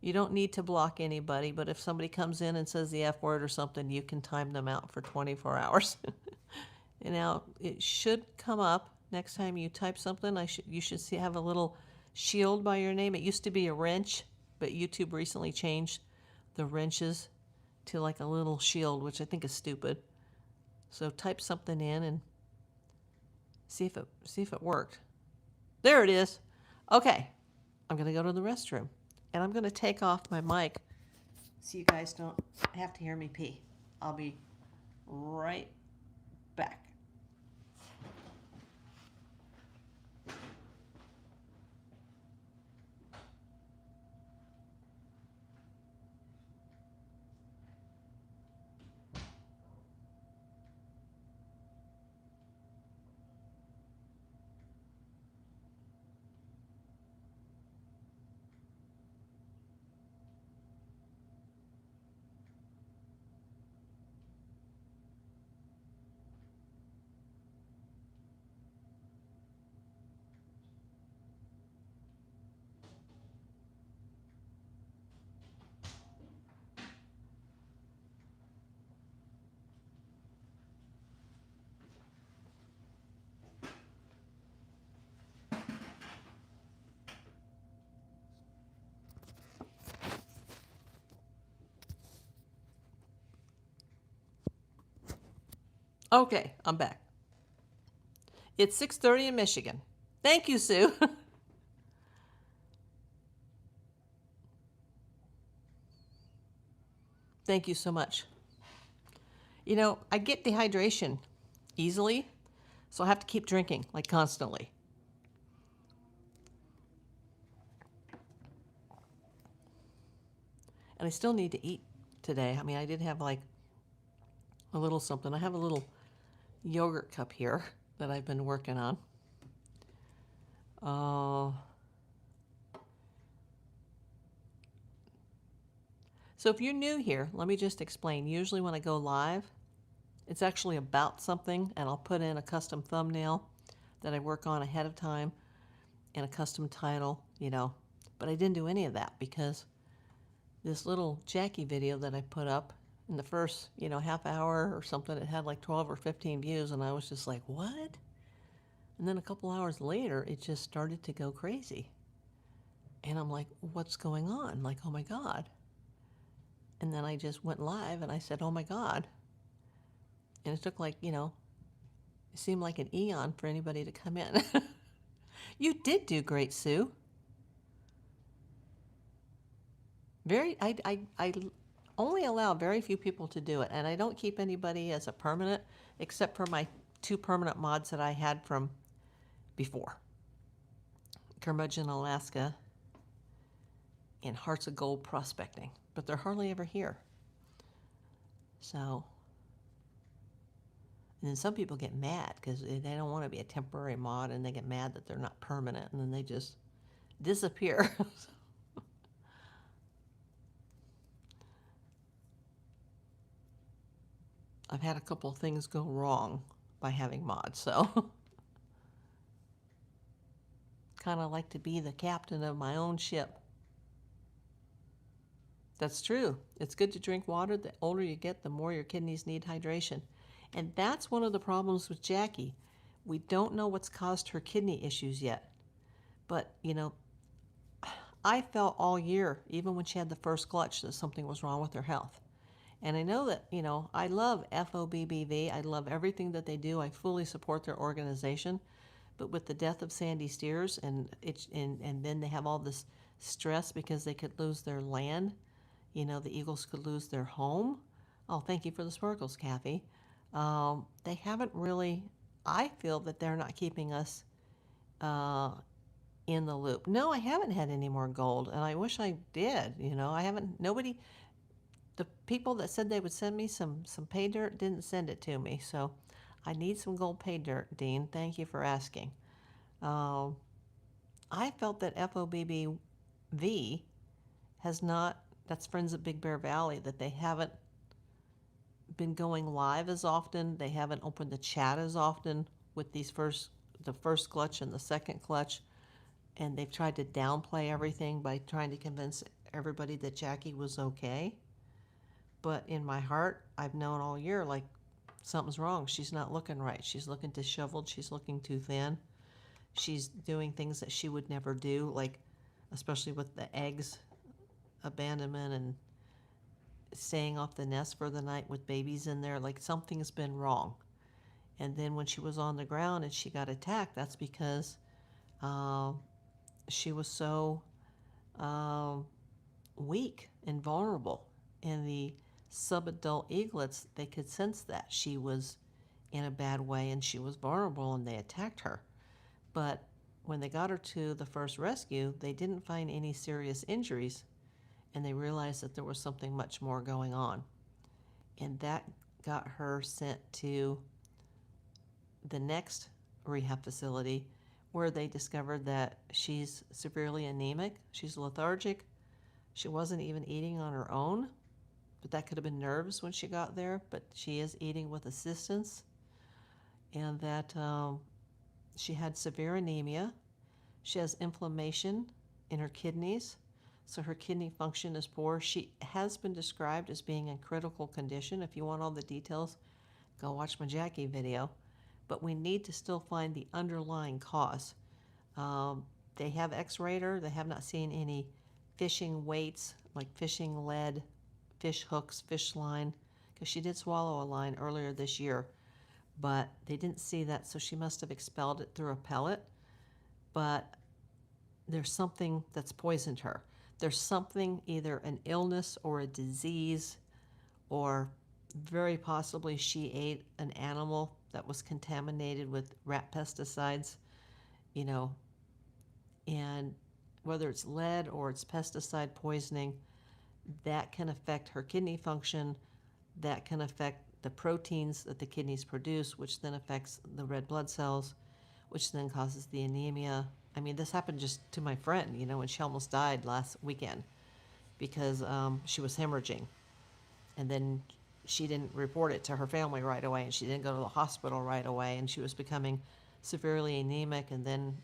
You don't need to block anybody, but if somebody comes in and says the F word or something, you can time them out for 24 hours. And now it should come up. Next time you type something, you should have a little shield by your name. It used to be a wrench, but YouTube recently changed the wrenches to like a little shield, which I think is stupid. So type something in and see if it worked. There it is. Okay, I'm gonna go to the restroom, and I'm gonna take off my mic so you guys don't have to hear me pee. I'll be right back. Okay, I'm back. It's 6:30 in Michigan. Thank you, Sue. Thank you so much. I get dehydration easily, so I have to keep drinking, constantly. And I still need to eat today. I mean, I did have a little something. I have a little yogurt cup here that I've been working on. So if you're new here, let me just explain. Usually when I go live, it's actually about something, and I'll put in a custom thumbnail that I work on ahead of time and a custom title, But I didn't do any of that because this little Jackie video that I put up In the first, half hour or something, it had like 12 or 15 views, and I was just like, what? And then a couple hours later, it just started to go crazy. And I'm like, what's going on? Like, oh my God. And then I just went live and I said, oh my God. And it took like, it seemed like an eon for anybody to come in. You did do great, Sue. I only allow very few people to do it, and I don't keep anybody as a permanent, except for my 2 permanent mods that I had from before. Curmudgeon, Alaska, and Hearts of Gold Prospecting, but they're hardly ever here. So, and then some people get mad because they don't want to be a temporary mod, and they get mad that they're not permanent, and then they just disappear. I've had a couple of things go wrong by having mods, so kind of like to be the captain of my own ship. That's true. It's good to drink water. The older you get, the more your kidneys need hydration. And that's one of the problems with Jackie. We don't know what's caused her kidney issues yet. But, I felt all year, even when she had the first clutch, that something was wrong with her health. And I know that, I love FOBBV. I love everything that they do. I fully support their organization. But with the death of Sandy Steers, and then they have all this stress because they could lose their land, the Eagles could lose their home. Oh, thank you for the sparkles, Kathy. They haven't really, I feel that they're not keeping us in the loop. No, I haven't had any more gold, and I wish I did. I haven't, nobody, the people that said they would send me some pay dirt didn't send it to me. So I need some gold pay dirt, Dean. Thank you for asking. I felt that FOBBV has not, that's Friends of Big Bear Valley, that they haven't been going live as often. They haven't opened the chat as often with the first clutch and the second clutch. And they've tried to downplay everything by trying to convince everybody that Jackie was okay. But in my heart, I've known all year, like, something's wrong. She's not looking right. She's looking disheveled. She's looking too thin. She's doing things that she would never do, like, especially with the eggs abandonment and staying off the nest for the night with babies in there. Like, something's been wrong. And then when she was on the ground and she got attacked, that's because she was so weak and vulnerable. And the subadult eaglets, they could sense that she was in a bad way and she was vulnerable, and they attacked her. But when they got her to the first rescue, they didn't find any serious injuries, and they realized that there was something much more going on. And that got her sent to the next rehab facility, where they discovered that she's severely anemic, she's lethargic, she wasn't even eating on her own, but that could have been nerves when she got there, but she is eating with assistance, and that she had severe anemia. She has inflammation in her kidneys, so her kidney function is poor. She has been described as being in critical condition. If you want all the details, go watch my Jackie video. But we need to still find the underlying cause. They have x-rayed her. They have not seen any fishing weights, like fishing lead, fish hooks, fish line, because she did swallow a line earlier this year. But they didn't see that, so she must have expelled it through a pellet. But there's something that's poisoned her. There's something, either an illness or a disease, or very possibly she ate an animal that was contaminated with rat pesticides, and whether it's lead or it's pesticide poisoning, that can affect her kidney function, that can affect the proteins that the kidneys produce, which then affects the red blood cells, which then causes the anemia. I mean, this happened just to my friend, when she almost died last weekend because she was hemorrhaging. And then she didn't report it to her family right away, and she didn't go to the hospital right away, and she was becoming severely anemic, and then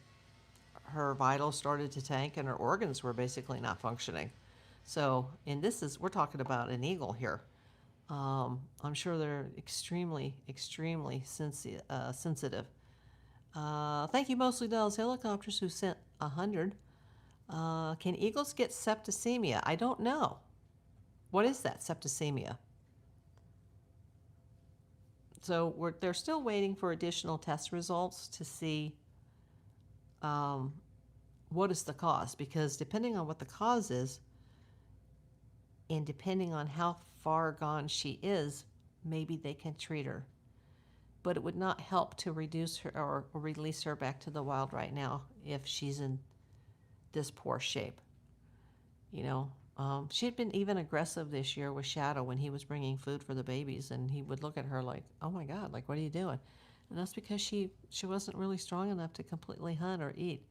her vitals started to tank, and her organs were basically not functioning. So, and we're talking about an eagle here. I'm sure they're extremely, extremely sensitive. Thank you, Mostly Dolls Helicopters, who sent 100. Can eagles get septicemia? I don't know. What is that, septicemia? So they're still waiting for additional test results to see what is the cause, because depending on what the cause is, and depending on how far gone she is, maybe they can treat her. But it would not help to reduce her or release her back to the wild right now if she's in this poor shape. You know, she had been even aggressive this year with Shadow when he was bringing food for the babies, and he would look at her like, "Oh my God, like what are you doing?" And that's because she wasn't really strong enough to completely hunt or eat.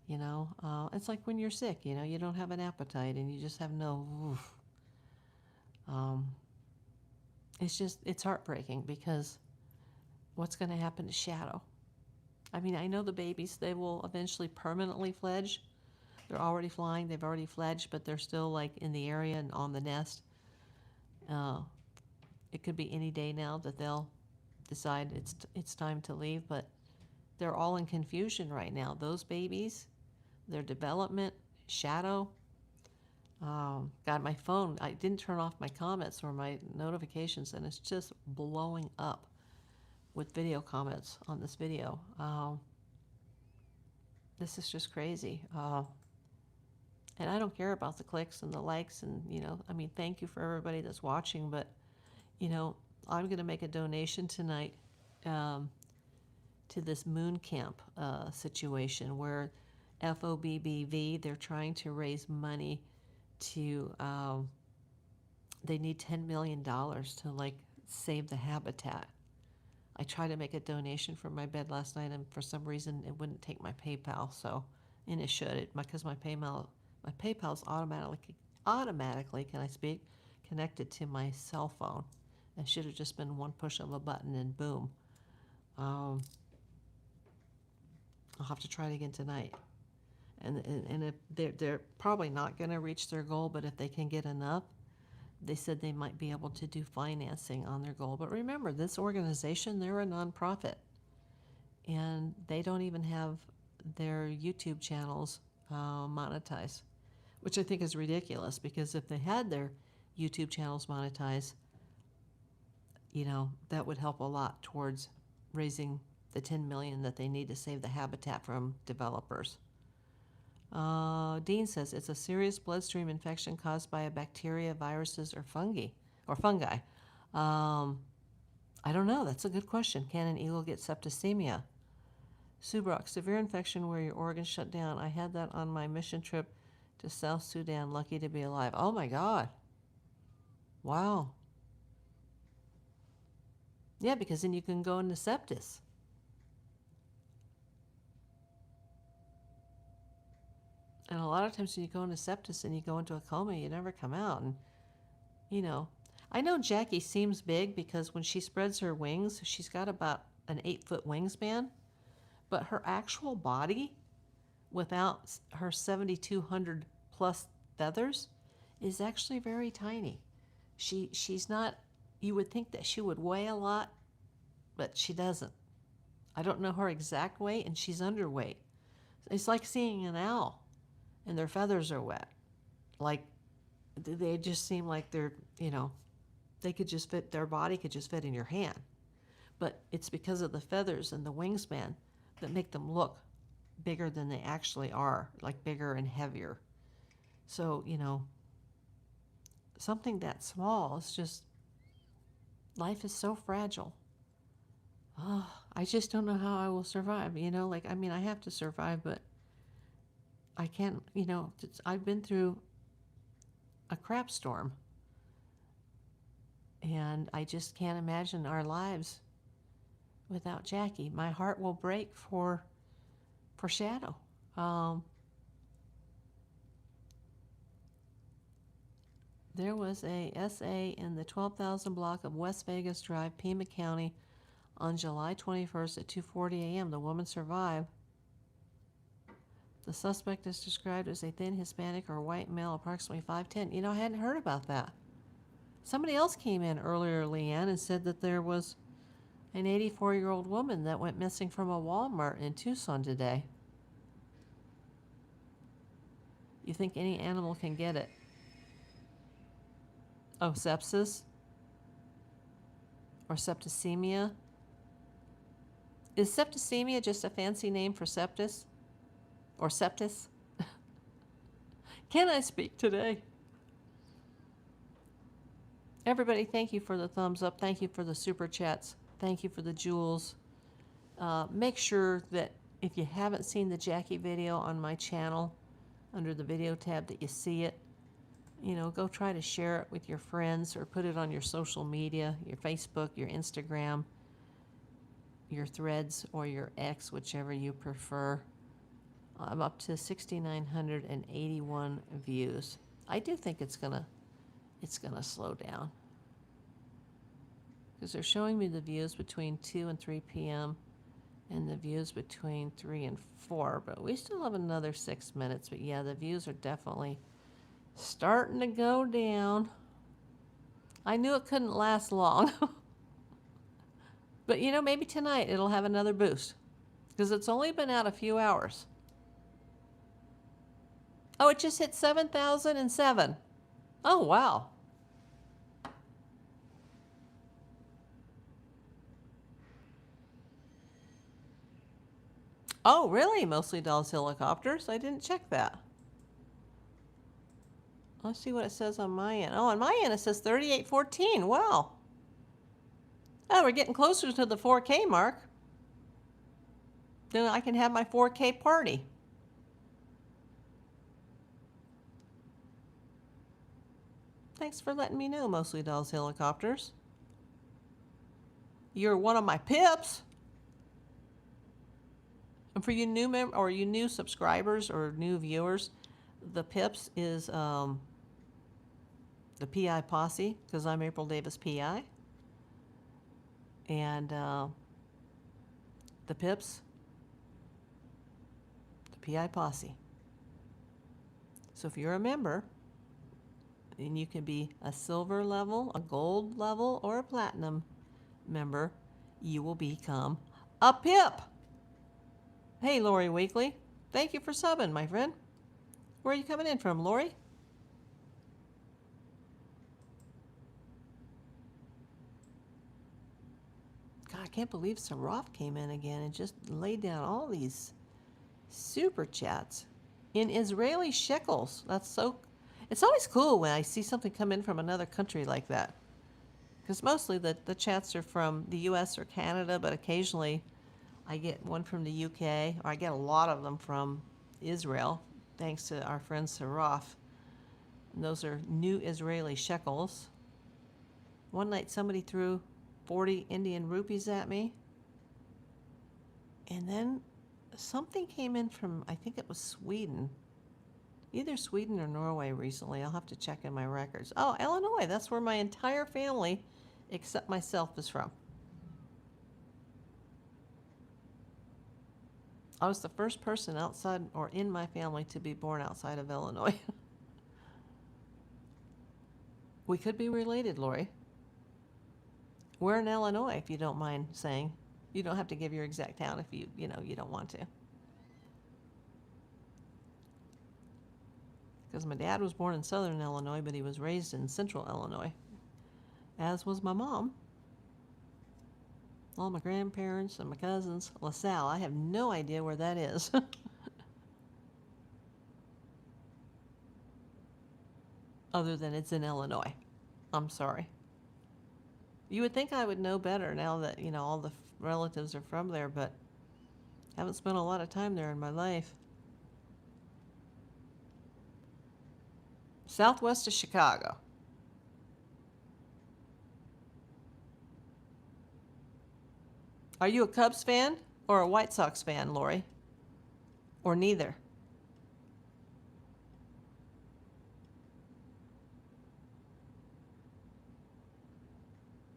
You know, it's like when you're sick. You know, you don't have an appetite and you just have no. Oof. It's heartbreaking because what's going to happen to Shadow? I mean, I know the babies, they will eventually permanently fledge. They're already flying, they've already fledged, but they're still like in the area and on the nest. It could be any day now that they'll decide it's time to leave, but they're all in confusion right now. Those babies, their development, Shadow. God, my phone, I didn't turn off my comments or my notifications, and it's just blowing up with video comments on this video. This is just crazy. And I don't care about the clicks and the likes and, you know, I mean, thank you for everybody that's watching, but, you know, I'm going to make a donation tonight to this moon camp situation where FOBBV, they're trying to raise money to, they need $10 million to, like, save the habitat. I tried to make a donation from my bed last night, and for some reason it wouldn't take my PayPal. So, and it should, because my PayPal's automatically, can I speak, connected to my cell phone. It should have just been one push of a button and boom. I'll have to try it again tonight. And if they're probably not going to reach their goal, but if they can get enough, they said they might be able to do financing on their goal. But remember, this organization, they're a nonprofit. And they don't even have their YouTube channels monetized, which I think is ridiculous, because if they had their YouTube channels monetized, you know, that would help a lot towards raising the $10 million that they need to save the habitat from developers. Dean says it's a serious bloodstream infection caused by a bacteria, viruses, or fungi. I don't know. That's a good question. Can an eagle get septicemia? Subrock, severe infection where your organs shut down. I had that on my mission trip to South Sudan. Lucky to be alive. Oh my God. Wow. Yeah, because then you can go into sepsis. And a lot of times when you go into sepsis and you go into a coma, you never come out. And, you know, I know Jackie seems big because when she spreads her wings, she's got about an 8-foot wingspan. But her actual body, without her 7,200 plus feathers, is actually very tiny. She's not, you would think that she would weigh a lot, but she doesn't. I don't know her exact weight, and she's underweight. It's like seeing an owl and their feathers are wet. Like, they just seem like they're, you know, they could just fit, their body could just fit in your hand. But it's because of the feathers and the wingspan that make them look bigger than they actually are, like bigger and heavier. So, you know, something that small is just, life is so fragile. Oh, I just don't know how I will survive, you know, like, I mean, I have to survive, but I can't, you know, I've been through a crap storm, and I just can't imagine our lives without Jackie. My heart will break for Shadow. There was a SA in the 12,000 block of West Vegas Drive, Pima County, on July 21st at 2:40 a.m. The woman survived. The suspect is described as a thin Hispanic or white male, approximately 5'10". You know, I hadn't heard about that. Somebody else came in earlier, Leanne, and said that there was an 84-year-old woman that went missing from a Walmart in Tucson today. You think any animal can get it? Oh, sepsis? Or septicemia? Is septicemia just a fancy name for septis? Or septis? Can I speak today? Everybody, thank you for the thumbs up. Thank you for the super chats. Thank you for the jewels. Make sure that if you haven't seen the Jackie video on my channel, under the video tab, that you see it. You know, go try to share it with your friends or put it on your social media, your Facebook, your Instagram, your Threads, or your X, whichever you prefer. I'm up to 6,981 views. I do think it's gonna slow down, because they're showing me the views between 2 and 3 p.m. and the views between 3 and 4, but we still have another 6 minutes. But yeah, the views are definitely starting to go down. I knew it couldn't last long. But you know, maybe tonight it'll have another boost, because it's only been out a few hours. Oh, it just hit 7,007. Oh, wow. Oh, really? Mostly Dolls Helicopters? I didn't check that. Let's see what it says on my end. Oh, on my end it says 3814. Wow. Oh, we're getting closer to the 4K mark. Then I can have my 4K party. Thanks for letting me know, Mostly Dolls Helicopters. You're one of my pips. And for you new you new subscribers or new viewers, the pips is the PI posse, because I'm April Davis PI. And the pips, the PI posse. So if you're a member, and you can be a silver level, a gold level, or a platinum member, you will become a pip. Hey, Lori Weekly. Thank you for subbing, my friend. Where are you coming in from, Lori? God, I can't believe Saraf came in again and just laid down all these super chats in Israeli shekels. That's so... It's always cool when I see something come in from another country like that, because mostly the chats are from the US or Canada, but occasionally I get one from the UK, or I get a lot of them from Israel, thanks to our friend Saraf. And those are new Israeli shekels. One night somebody threw 40 Indian rupees at me, and then something came in from, I think it was Sweden. Either Sweden or Norway recently. I'll have to check in my records. Oh, Illinois. That's where my entire family, except myself, is from. I was the first person outside or in my family to be born outside of Illinois. We could be related, Lori. We're in Illinois, if you don't mind saying. You don't have to give your exact town if you don't want to. Because my dad was born in southern Illinois, but he was raised in central Illinois, as was my mom. All my grandparents and my cousins. LaSalle, I have no idea where that is. Other than it's in Illinois. I'm sorry. You would think I would know better now that, all the relatives are from there, but haven't spent a lot of time there in my life. Southwest of Chicago. Are you a Cubs fan or a White Sox fan, Lori? Or neither?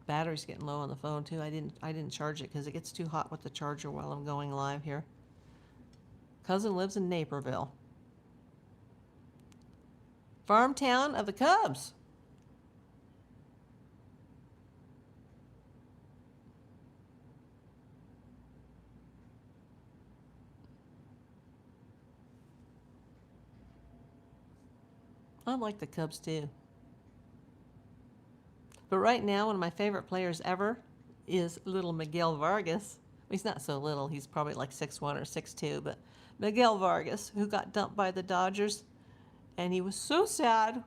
Battery's getting low on the phone too. I didn't charge it because it gets too hot with the charger while I'm going live here. Cousin lives in Naperville. Farm town of the Cubs. I like the Cubs too. But right now, one of my favorite players ever is little Miguel Vargas. He's not so little. He's probably like 6'1" or 6'2", but Miguel Vargas, who got dumped by the Dodgers, and he was so sad.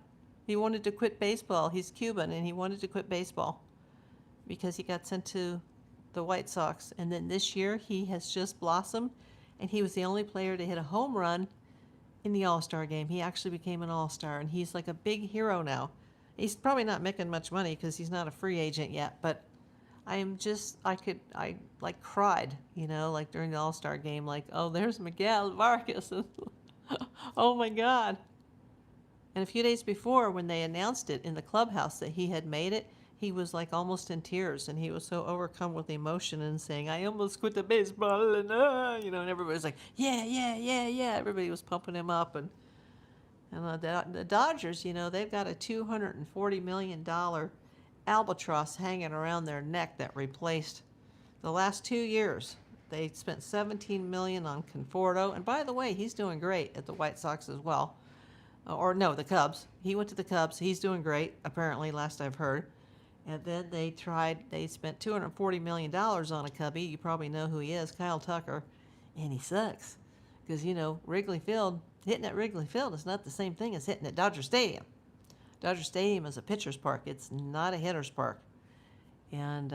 He wanted to quit baseball. He's Cuban, and he wanted to quit baseball because he got sent to the White Sox. And then this year, he has just blossomed, and he was the only player to hit a home run in the All-Star game. He actually became an All-Star, and he's like a big hero now. He's probably not making much money because he's not a free agent yet, but I like cried, like during the All-Star game, like, oh, there's Miguel Vargas. Oh my God. And a few days before, when they announced it in the clubhouse that he had made it, he was like almost in tears, and he was so overcome with emotion and saying, I almost quit the baseball, and and everybody was like, yeah, yeah, yeah, yeah. Everybody was pumping him up, and the Dodgers, they've got a $240 million albatross hanging around their neck that replaced the last 2 years. They spent $17 million on Conforto, and by the way, he's doing great at the White Sox as well. Or no, the Cubs. He went to the Cubs. He's doing great, apparently, last I've heard. And then they spent $240 million on a Cubby. You probably know who he is, Kyle Tucker, and he sucks. Because, Wrigley Field, hitting at Wrigley Field is not the same thing as hitting at Dodger Stadium. Dodger Stadium is a pitcher's park. It's not a hitter's park. And,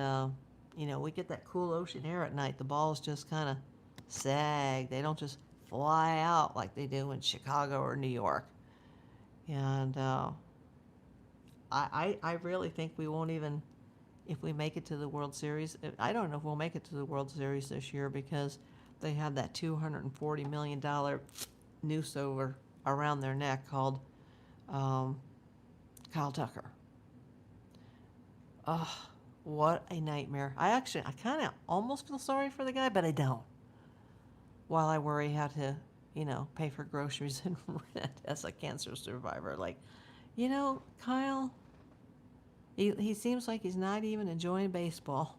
we get that cool ocean air at night. The balls just kind of sag. They don't just fly out like they do in Chicago or New York. And I really think we won't even, if we make it to the World Series, I don't know if we'll make it to the World Series this year because they have that $240 million noose around their neck called Kyle Tucker. Oh, what a nightmare. I kind of almost feel sorry for the guy, but I don't. While I worry how to, pay for groceries and rent as a cancer survivor. Like, Kyle, he seems like he's not even enjoying baseball.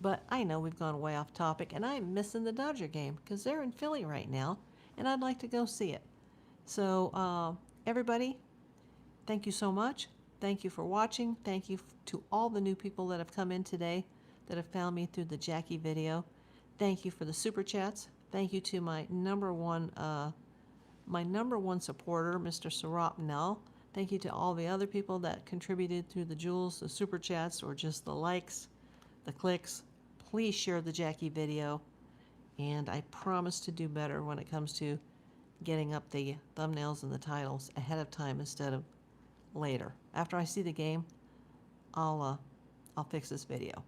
But I know we've gone way off topic, and I'm missing the Dodger game because they're in Philly right now, and I'd like to go see it. So, everybody, thank you so much. Thank you for watching. Thank you to all the new people that have come in today that have found me through the Jackie video. Thank you for the super chats. Thank you to my number one supporter, Mr. Sarop Nell. Thank you to all the other people that contributed through the jewels, the super chats, or just the likes, the clicks. Please share the Jackie video, and I promise to do better when it comes to getting up the thumbnails and the titles ahead of time instead of later. After I see the game, I'll fix this video.